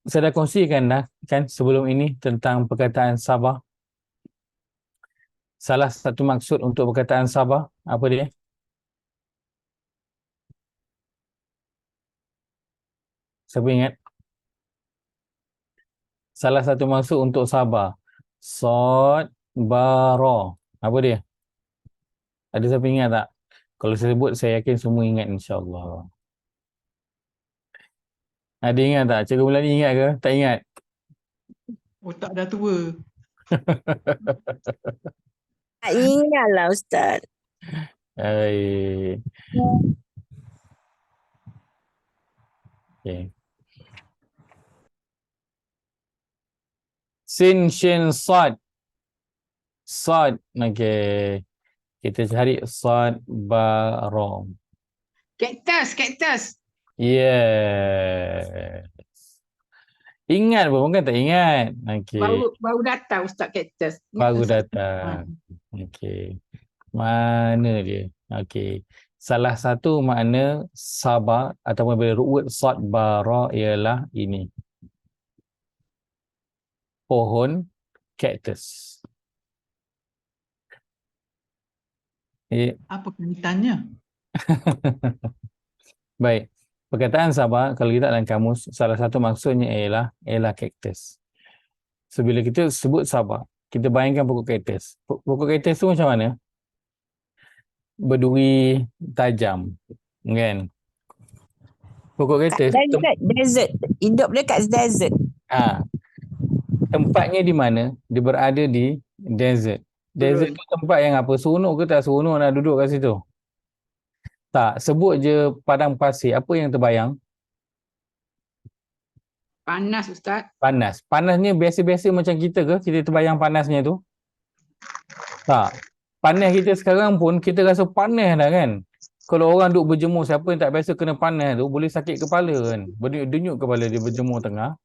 Saya dah kongsikan dah kan sebelum ini tentang perkataan sabar. Salah satu maksud untuk perkataan sabar apa dia? Siapa ingat? Salah satu maksud untuk sabar. Sabara. Apa dia? Ada siapa ingat tak? Kalau saya sebut, saya yakin semua ingat insya-Allah. Ada ingat tak? Cikgu Melani ingat ke? Tak ingat? Otak dah tua. Tak ingatlah Ustaz. Hai. Okay. Sin, shin, sad. Sad. Okay. Kita cari sad, ba, ra. Kaktus. Yes. Ingat pun kan tak ingat. Okay. Baru datang Ustaz kaktus. Baru datang. Okay. Mana dia? Okay. Salah satu makna sabar ataupun word sad, ba, ra ialah ini. Pohon kaktus. Apa kaitannya? Baik. Perkataan sabar kalau kita dalam kamus, salah satu maksudnya ialah kaktus. So bila kita sebut sabar, kita bayangkan pokok kaktus. Pokok kaktus tu macam mana? Berduri tajam, kan? Pokok kaktus Desert. Hidup dekat desert. tempatnya di mana? Dia berada di desert. Desert tu tempat yang apa? Seronok ke tak seronok nak duduk kat situ? Tak, sebut je padang pasir. Apa yang terbayang? Panas, Ustaz. Panas. Panasnya biasa-biasa macam kita ke? Kita terbayang panasnya tu? Tak. Panas kita sekarang pun kita rasa panas dah kan? Kalau orang duduk berjemur, siapa yang tak biasa kena panas tu, boleh sakit kepala kan? Berdenyut kepala dia berjemur tengah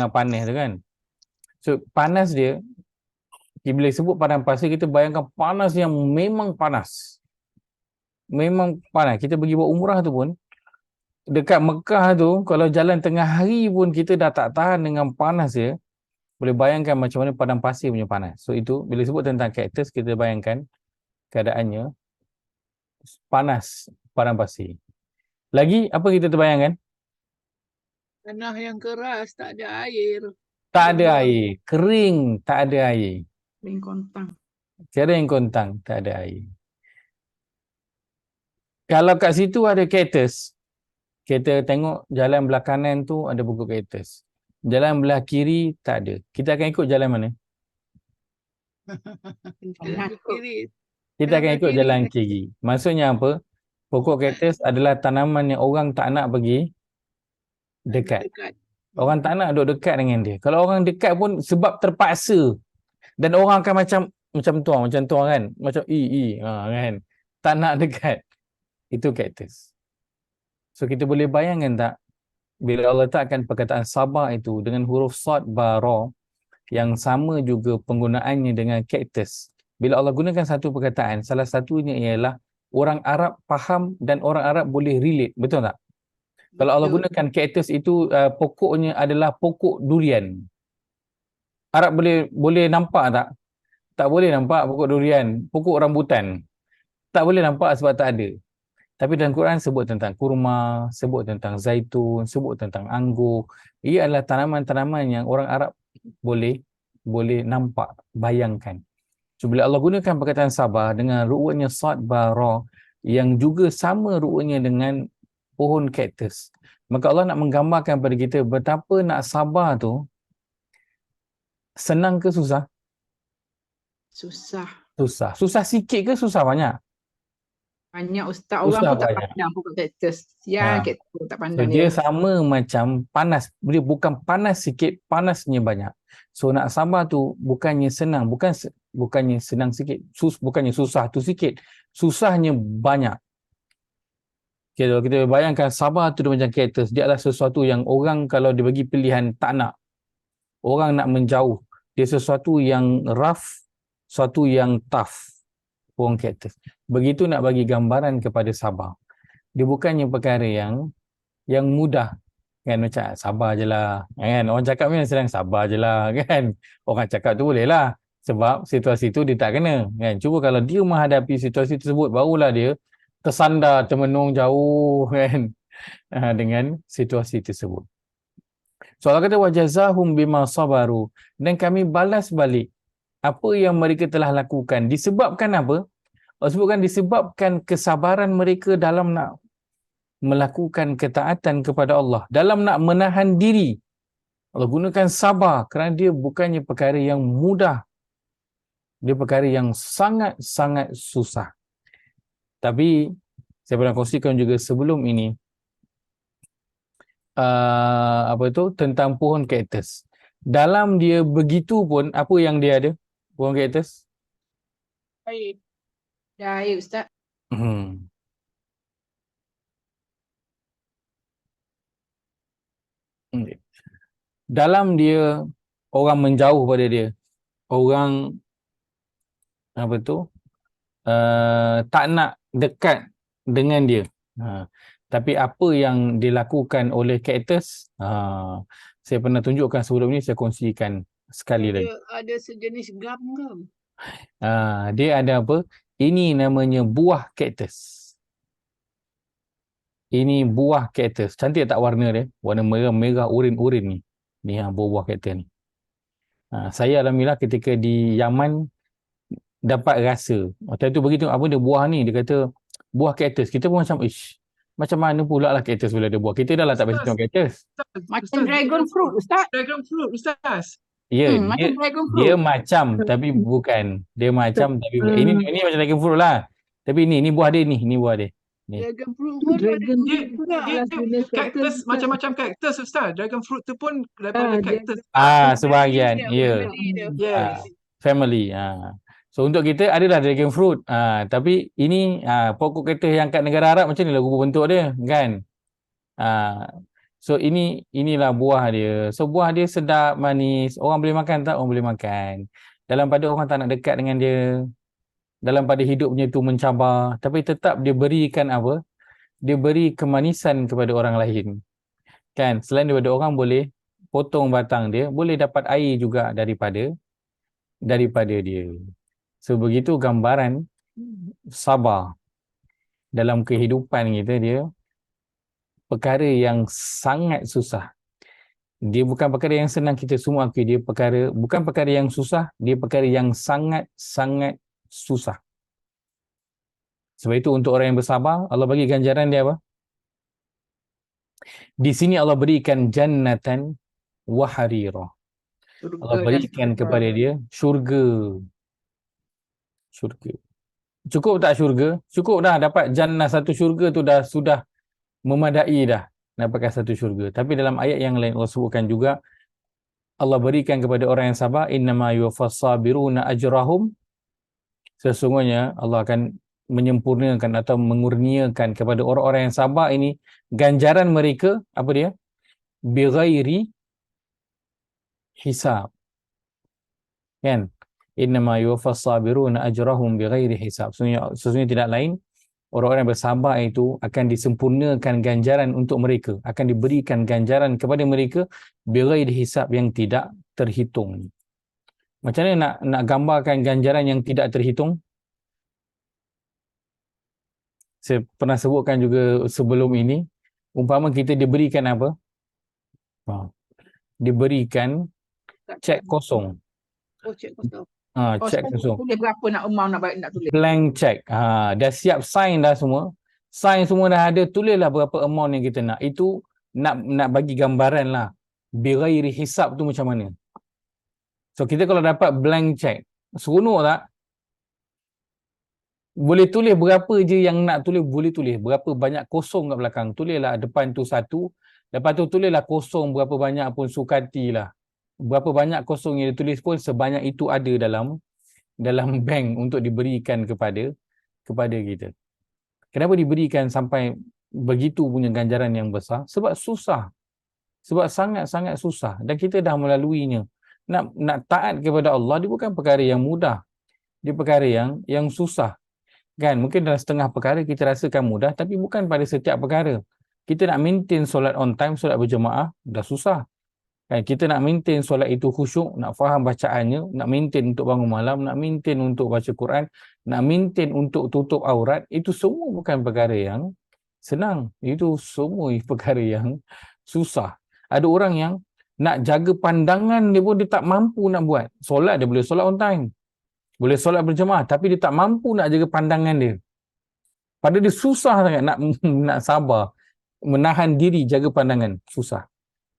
panas tu kan? So, panas dia, bila sebut padang pasir, kita bayangkan panas yang memang panas. Memang panas. Kita pergi buat umrah tu pun, dekat Mekah tu, kalau jalan tengah hari pun kita dah tak tahan dengan panas dia. Boleh bayangkan macam mana padang pasir punya panas. So itu, bila sebut tentang kaktus, kita bayangkan keadaannya panas padang pasir. Lagi, apa kita terbayangkan? Tanah yang keras, tak ada air. Tak ada air. Kering, tak ada air. Kering kontang. Kering kontang, tak ada air. Kalau kat situ ada kaktus, kita tengok jalan belah kanan tu ada pokok kaktus. Jalan belah kiri tak ada. Kita akan ikut jalan mana? Jalan kiri. Kita akan ikut jalan kiri. Maksudnya apa? Pokok kaktus adalah tanaman yang orang tak nak pergi dekat. Orang tak nak duduk dekat dengan dia. Kalau orang dekat pun sebab terpaksa. Dan orang akan macam tuang kan? Macam kan? Tak nak dekat. Itu kaktus. So kita boleh bayangkan tak? Bila Allah letakkan perkataan sabar itu dengan huruf sad ba ra yang sama juga penggunaannya dengan kaktus. Bila Allah gunakan satu perkataan, salah satunya ialah orang Arab faham dan orang Arab boleh relate. Betul tak? Kalau Allah gunakan kaktus itu pokoknya adalah pokok durian. Arab boleh nampak tak? Tak boleh nampak pokok durian, pokok rambutan. Tak boleh nampak sebab tak ada. Tapi dalam Quran sebut tentang kurma, sebut tentang zaitun, sebut tentang anggur. Ia adalah tanaman-tanaman yang orang Arab boleh nampak, bayangkan. So bila Allah gunakan perkataan sabar dengan ru'nya sad ba ra yang juga sama ru'nya dengan pohon kaktus, maka Allah nak menggambarkan pada kita betapa nak sabar tu senang ke susah? Susah. Susah sikit ke susah banyak? Banyak Ustaz. Orang pun tak pandang pokok kaktus. Kaktus tak pandang dia sama macam panas. Dia bukan panas sikit, panasnya banyak. So nak sabar tu bukannya senang, bukannya senang sikit, bukannya susah tu sikit, susahnya banyak. Okay, kalau kita bayangkan sabar tu dia macam kaktus, dia adalah sesuatu yang orang kalau dibagi pilihan tak nak. Orang nak menjauh. Dia sesuatu yang rough, sesuatu yang tough. Pohon kaktus. Begitu nak bagi gambaran kepada sabar. Dia bukannya perkara yang mudah. Kan macam sabar je lah. Kan? Orang cakap ni sedang sabar je lah. Kan? Orang cakap tu boleh lah. Sebab situasi tu dia tak kena. Kan? Cuba kalau dia menghadapi situasi tersebut, barulah dia tersandar, termenung jauh kan? Dengan situasi tersebut. So Allah kata wajazahum bima sabaru, dan kami balas balik apa yang mereka telah lakukan. Disebabkan apa? Allah sebutkan disebabkan kesabaran mereka dalam nak melakukan ketaatan kepada Allah, dalam nak menahan diri. Allah gunakan sabar kerana dia bukannya perkara yang mudah. Dia perkara yang sangat-sangat susah. Tapi saya pernah kongsikan juga sebelum ini tentang pohon kaktus. Dalam dia begitu pun, apa yang dia ada? Pohon kaktus? Air. Dah air Ustaz. Dalam dia orang menjauh pada dia. Orang tak nak dekat dengan dia. Tapi apa yang dilakukan oleh kaktus, saya pernah tunjukkan sebelum ni, saya kongsikan sekali lagi. Ada sejenis gam ke? Dia ada apa? Ini namanya buah kaktus. Ini buah kaktus. Cantik tak warna dia? Warna merah-merah urin-urin ni. Ni buah-buah kaktus ni. Saya alhamdulillah ketika di Yaman dapat rasa. Waktu tu begitu apa dia buah ni, dia kata buah kaktus. Kita pun macam macam mana pula lah kaktus bila ada buah. Kita dah lah tak biasa tengok kaktus. Macam dragon fruit, Ustaz. Dragon fruit, Ustaz. Ya, Macam dragon dia fruit. macam tapi bukan. Dia macam tapi bukan. Ini macam dragon fruit lah. Tapi ni buah dia ni buah dia. Ni. Dragon fruit pun Dragon ada fruit juga. dia jenis Kaktus, macam-macam kaktus, Ustaz. Dragon fruit tu pun daripada dia- kaktus. Sebahagian. Ya. Yes. Family. So untuk kita adalah dragon fruit. Tapi ini pokok kaktus yang kat negara Arab macam ni lah rupa bentuk dia, kan? So inilah buah dia. So buah dia sedap, manis. Orang boleh makan tak? Orang boleh makan. Dalam pada orang tak nak dekat dengan dia. Dalam pada hidupnya tu mencabar. Tapi tetap dia berikan apa? Dia beri kemanisan kepada orang lain. Kan? Selain daripada orang boleh potong batang dia, boleh dapat air juga daripada dia. So begitu gambaran sabar dalam kehidupan kita, dia perkara yang sangat susah. Dia bukan perkara yang senang, kita semua akui. Dia bukan perkara yang susah, dia perkara yang sangat-sangat susah. Sebab itu untuk orang yang bersabar, Allah bagi ganjaran dia apa? Di sini Allah berikan jannatan wa harira. Allah berikan kepada dia syurga. Cukup tak syurga? Cukup dah dapat jannah, satu syurga tu dah sudah memadai dah dapatkan satu syurga. Tapi dalam ayat yang lain Allah sebutkan juga, Allah berikan kepada orang yang sabar, innama yuwaffas sabiruna ajrahum. Sesungguhnya Allah akan menyempurnakan atau mengurniakan kepada orang-orang yang sabar ini ganjaran mereka, apa dia? Bighairi hisab. Kan? Innama yuwaffas sabiruna ajrahum bighairi hisab. Sesungguhnya tidak lain, orang-orang yang bersabar itu akan disempurnakan ganjaran untuk mereka, akan diberikan ganjaran kepada mereka bighairi hisab, yang tidak terhitung. Macam mana nak gambarkan ganjaran yang tidak terhitung? Saya pernah sebutkan juga sebelum ini, umpama kita diberikan apa? Diberikan cek kosong. Cek kosong. Cek kosong. Tulis berapa nak amount nak tulis. Blank check. Dah siap sign dah semua. Sign semua dah ada, tulislah berapa amount yang kita nak. Itu nak bagi gambaran lah. Bighairi hisab tu macam mana. So kita kalau dapat blank check, seronok tak? Boleh tulis berapa je yang nak tulis, boleh tulis. Berapa banyak kosong kat belakang. Tulislah depan tu satu. Lepas tu tulislah kosong berapa banyak pun, sukatilah. Berapa banyak kosong yang ditulis pun, sebanyak itu ada dalam bank untuk diberikan kepada kita. Kenapa diberikan sampai begitu punya ganjaran yang besar? Sebab susah. Sebab sangat-sangat susah. Dan kita dah melaluinya. Nak taat kepada Allah, dia bukan perkara yang mudah. Dia perkara yang susah. Kan? Mungkin dalam setengah perkara kita rasakan mudah, tapi bukan pada setiap perkara. Kita nak maintain solat on time, solat berjemaah, dah susah. Kan? Kita nak maintain solat itu khusyuk, nak faham bacaannya, nak maintain untuk bangun malam, nak maintain untuk baca Quran, nak maintain untuk tutup aurat, itu semua bukan perkara yang senang. Itu semua perkara yang susah. Ada orang yang nak jaga pandangan dia pun dia tak mampu nak buat. Solat dia boleh solat on time, boleh solat berjemaah, tapi dia tak mampu nak jaga pandangan dia. Padahal dia susah sangat nak sabar, menahan diri jaga pandangan, susah.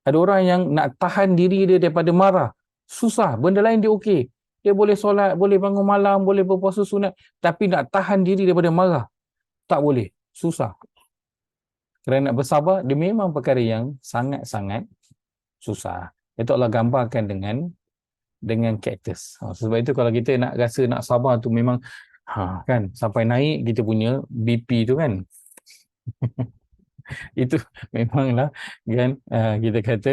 Ada orang yang nak tahan diri dia daripada marah, susah. Benda lain dia okey. Dia boleh solat, boleh bangun malam, boleh berpuasa sunat, tapi nak tahan diri daripada marah, tak boleh, susah. Kerana nak bersabar, dia memang perkara yang sangat-sangat susah. Itu Allah gambarkan dengan kaktus. Sebab itu kalau kita nak rasa nak sabar tu memang kan sampai naik kita punya BP tu kan. Itu memanglah kan kita kata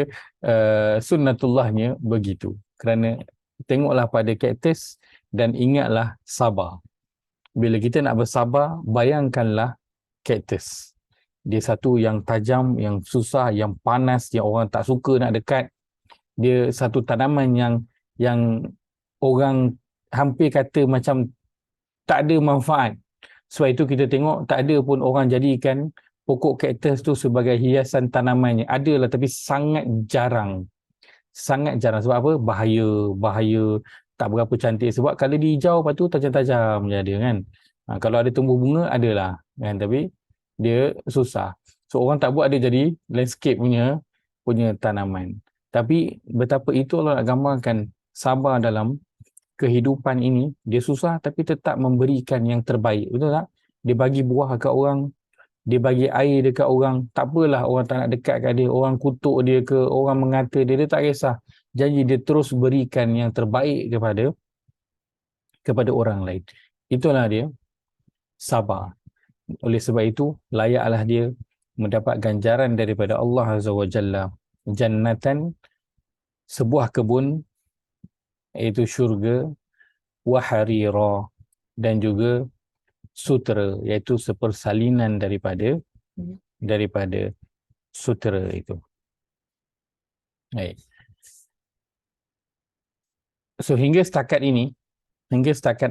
sunnatullahnya begitu. Kerana tengoklah pada kaktus dan ingatlah sabar. Bila kita nak bersabar, bayangkanlah kaktus. Dia satu yang tajam, yang susah, yang panas, yang orang tak suka nak dekat. Dia satu tanaman yang orang hampir kata macam tak ada manfaat. Sebab itu kita tengok tak ada pun orang jadikan pokok kaktus tu sebagai hiasan tanamannya. Adalah tapi sangat jarang. Sangat jarang. Sebab apa? Bahaya, tak berapa cantik. Sebab kalau dihijau, lepas tu tajam-tajam je dia kan. Kalau ada tumbuh bunga, adalah kan. Tapi dia susah. So orang tak buat dia jadi landscape punya tanaman. Tapi betapa itu Allah nak gambarkan sabar dalam kehidupan ini. Dia susah tapi tetap memberikan yang terbaik. Betul tak? Dia bagi buah kat orang, dia bagi air dekat orang. Tak apalah orang tak nak dekat kat dia, orang kutuk dia ke, orang mengata dia tak kisah. Janji dia terus berikan yang terbaik kepada orang lain. Itulah dia sabar. Oleh sebab itu layaklah dia mendapat ganjaran daripada Allah Azza wa Jalla, jannatan, sebuah kebun, iaitu syurga, wa harira, dan juga sutera, iaitu sepersalinan daripada sutera itu. Baik. So hingga setakat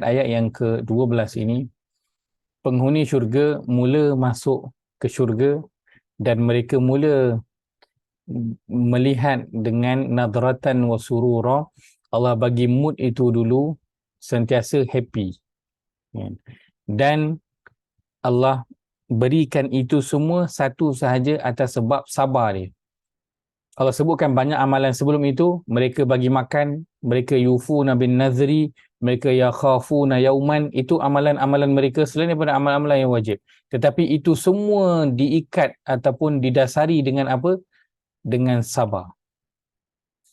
ayat yang ke-12 ini, penghuni syurga mula masuk ke syurga dan mereka mula melihat dengan nadratan wa surura. Allah bagi mood itu dulu sentiasa happy. Dan Allah berikan itu semua satu sahaja atas sebab sabar dia. Allah sebutkan banyak amalan sebelum itu. Mereka bagi makan, mereka yufuna bin nazri, mereka yakhafuna yauman. Itu amalan-amalan mereka selain daripada amalan-amalan yang wajib. Tetapi itu semua diikat ataupun didasari dengan apa? Dengan sabar.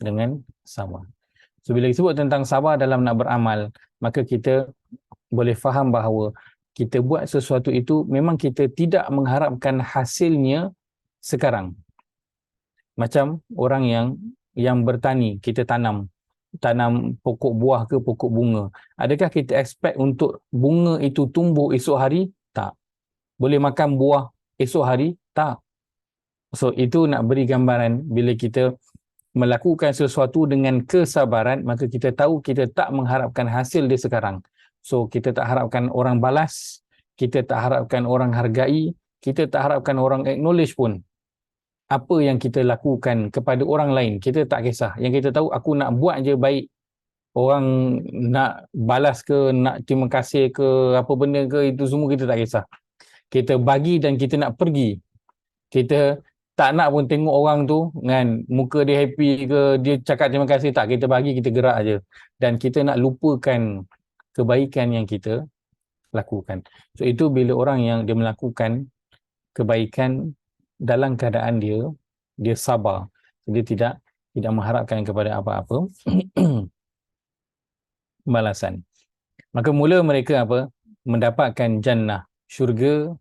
Dengan sabar. So bila disebut tentang sabar dalam nak beramal, maka kita boleh faham bahawa kita buat sesuatu itu memang kita tidak mengharapkan hasilnya sekarang. Macam orang yang bertani, kita tanam pokok buah ke pokok bunga. Adakah kita expect untuk bunga itu tumbuh esok hari? Tak. Boleh makan buah esok hari? Tak. So itu nak beri gambaran bila kita melakukan sesuatu dengan kesabaran, maka kita tahu kita tak mengharapkan hasil dia sekarang. So kita tak harapkan orang balas, kita tak harapkan orang hargai, kita tak harapkan orang acknowledge pun apa yang kita lakukan kepada orang lain. Kita tak kisah. Yang kita tahu, aku nak buat je baik. Orang nak balas ke, nak terima kasih ke, apa benda ke, itu semua kita tak kisah. Kita bagi dan kita nak pergi. Kita tak nak pun tengok orang tu kan, muka dia happy ke, dia cakap terima kasih, tak. Kita bagi, kita gerak je. Dan kita nak lupakan kebaikan yang kita lakukan. So itu bila orang yang dia melakukan kebaikan dalam keadaan dia sabar. Dia tidak mengharapkan kepada apa-apa balasan. Maka mula mereka apa? Mendapatkan jannah, syurga.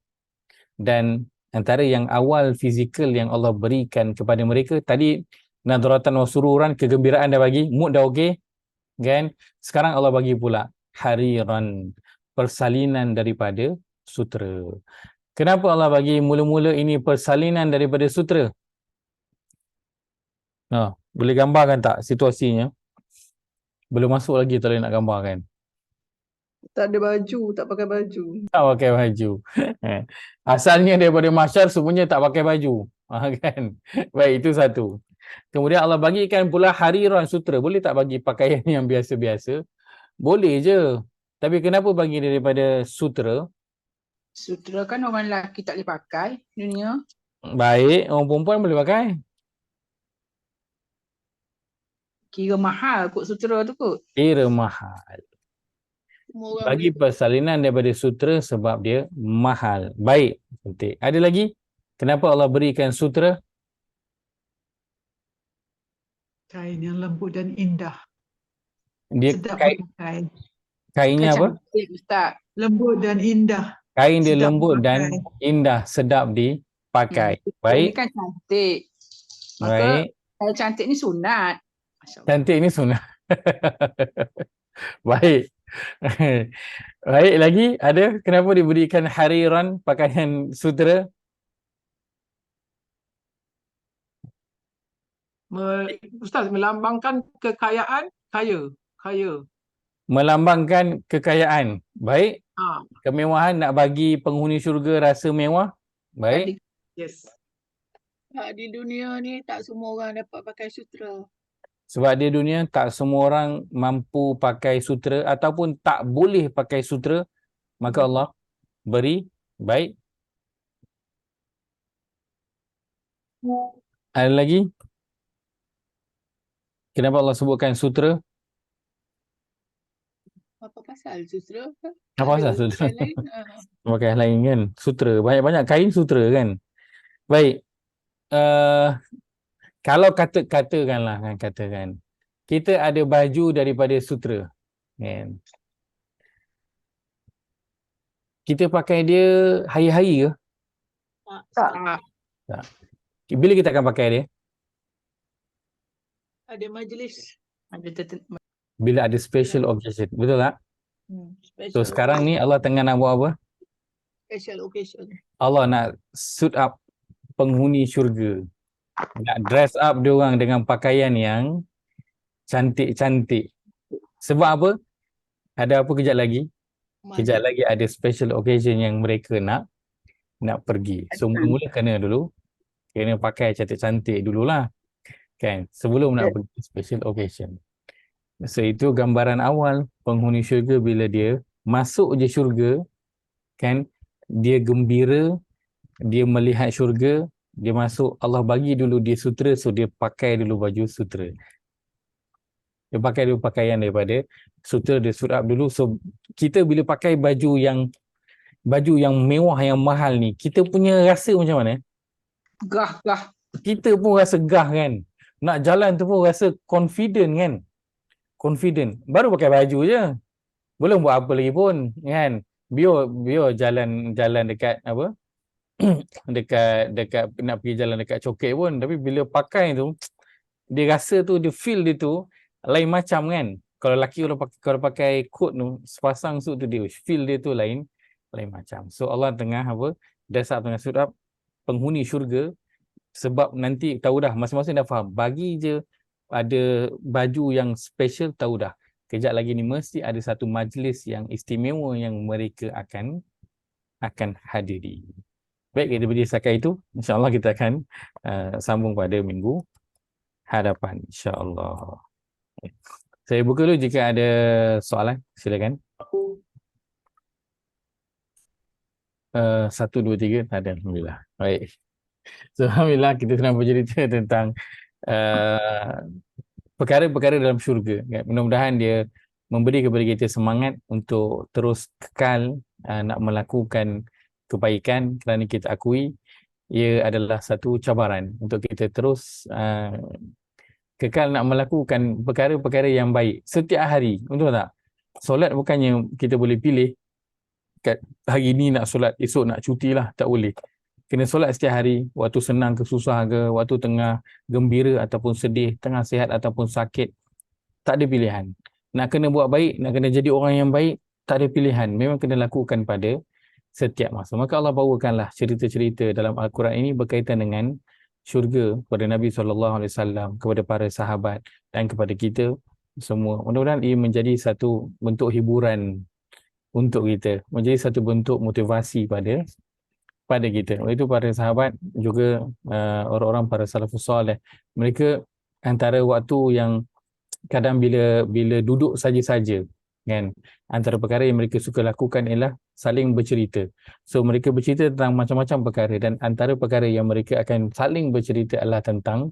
Dan antara yang awal fizikal yang Allah berikan kepada mereka tadi, nadratan wa sururan, kegembiraan dah bagi, mood dah okey kan. Sekarang Allah bagi pula hariran, persalinan daripada sutera. Kenapa Allah bagi mula-mula ini persalinan daripada sutera? Boleh gambarkan tak situasinya? Belum masuk lagi tak boleh nak gambarkan. Tak ada baju, tak pakai baju. Tak pakai baju. Asalnya daripada mahsyar semuanya tak pakai baju. Kan? Baik, itu satu. Kemudian Allah bagikan pula hariran sutera. Boleh tak bagi pakaian yang biasa-biasa? Boleh je. Tapi kenapa bagi daripada sutera? Sutera kan orang lelaki tak boleh pakai dunia. Baik, orang perempuan boleh pakai. Kira mahal kot sutera tu kot. Kira mahal. Bagi persalinan daripada sutera sebab dia mahal. Baik, cantik. Ada lagi? Kenapa Allah berikan sutera? Kain yang lembut dan indah. Dia Sedap kainnya Bukan apa? cantik, Ustaz. lembut dan indah. Kain dia Sedap lembut dan dipakai. indah, sedap dipakai. Ini Baik, kan cantik. Maka baik. cantik ni sunat. Masya Allah. Cantik ni sunnah. Baik. Baik, lagi ada? Kenapa diberikan hariran, pakaian sutera? Ustaz, melambangkan kekayaan, kaya. Melambangkan kekayaan. Baik. Ha. Kemewahan nak bagi penghuni syurga rasa mewah. Baik. Yes. Di dunia ni tak semua orang dapat pakai sutera. Sebab di dunia tak semua orang mampu pakai sutera ataupun tak boleh pakai sutera, maka Allah beri baik. Ada lagi? Kenapa Allah sebutkan sutera? Apa pasal sutera? Apa pasal sutera? Pakaian lain. Pakaian lain kan? Sutera. Banyak-banyak kain sutera kan? Baik. Kalau katakanlah kan, katakan kita ada baju daripada sutera kan? Kita pakai dia hari-hari ke? Tak. Tak. Bila kita akan pakai dia? Ada majlis. Bila ada special occasion. Betul tak? So Special sekarang ni Allah tengah nak buat apa? special occasion. Allah nak suit up penghuni syurga. Nak dress up dia orang dengan pakaian yang cantik-cantik. Sebab apa? Ada apa kejap lagi? Kejap lagi ada special occasion yang mereka nak pergi. So mula-mula kena pakai cantik-cantik dululah. Kan? Sebelum nak pergi special occasion. So itu gambaran awal penghuni syurga bila dia masuk je syurga, kan? Dia gembira, dia melihat syurga, dia masuk, Allah bagi dulu dia sutera, so dia pakai dulu baju sutera. Dia pakai dulu pakaian daripada sutera, dia suit up dulu. So kita bila pakai baju yang mewah, yang mahal ni, kita punya rasa macam mana? Gah. Kita pun rasa gah kan. Nak jalan tu pun rasa confident kan. Confident. Baru pakai baju je. Belum buat apa lagi pun kan. Biar jalan dekat apa? dekat nak pergi jalan dekat Coket pun, tapi bila pakai tu dia rasa tu, dia feel dia tu lain macam kan. Kalau lelaki kalau pakai coat tu, sepasang suit tu, dia feel dia tu lain macam. So Allah tengah apa? Dasar tengah suit up penghuni syurga, sebab nanti tahu dah, masing-masing dah faham. Bagi je ada baju yang special, tahu dah. Kejap lagi ni mesti ada satu majlis yang istimewa yang mereka akan hadiri. Baik, kita beri setakat itu. InsyaAllah kita akan sambung pada minggu hadapan. InsyaAllah. Saya buka dulu jika ada soalan. Silakan. 1, 2, 3. Tak ada. Alhamdulillah. Baik. So, alhamdulillah kita sedang bercerita tentang perkara-perkara dalam syurga. Mudah-mudahan dia memberi kepada kita semangat untuk terus kekal nak melakukan kebaikan, kerana kita akui ia adalah satu cabaran untuk kita terus kekal nak melakukan perkara-perkara yang baik setiap hari. Betul tak? Solat bukannya kita boleh pilih kat hari ni nak solat, esok nak cuti lah, tak boleh. Kena solat setiap hari, waktu senang ke susah ke, waktu tengah gembira ataupun sedih, tengah sihat ataupun sakit, tak ada pilihan. Nak kena buat baik, nak kena jadi orang yang baik, tak ada pilihan. Memang kena lakukan pada setiap masa. Maka Allah bawakanlah cerita-cerita dalam Al-Quran ini berkaitan dengan syurga kepada Nabi SAW, kepada para sahabat dan kepada kita semua. Mudah-mudahan ia menjadi satu bentuk hiburan untuk kita, menjadi satu bentuk motivasi pada kita. Oleh itu para sahabat juga orang-orang para salafus salih, mereka antara waktu yang kadang bila duduk saja-saja kan, antara perkara yang mereka suka lakukan ialah saling bercerita. So mereka bercerita tentang macam-macam perkara, dan antara perkara yang mereka akan saling bercerita adalah tentang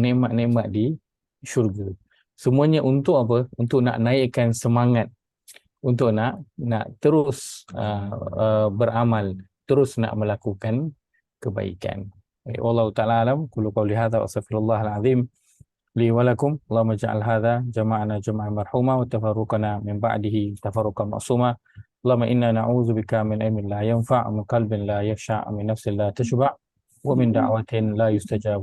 nikmat-nikmat di syurga. Semuanya untuk apa? Untuk nak naikkan semangat, untuk nak terus beramal, terus nak melakukan kebaikan. Wallahu ta'ala alam. Qulu qawli hadza wa astaghfirullahal azim li wa lakum. Allahumma ja'al hadza jama'ana jama'an marhuma wa tafarruqana min ba'dihi tafarruqan ma'suma. Allahumma inna na'udzubika min ilmin la yanfa', min qalbin la yakhsha', min nafsin la tashba', wa min da'watin la yustajabu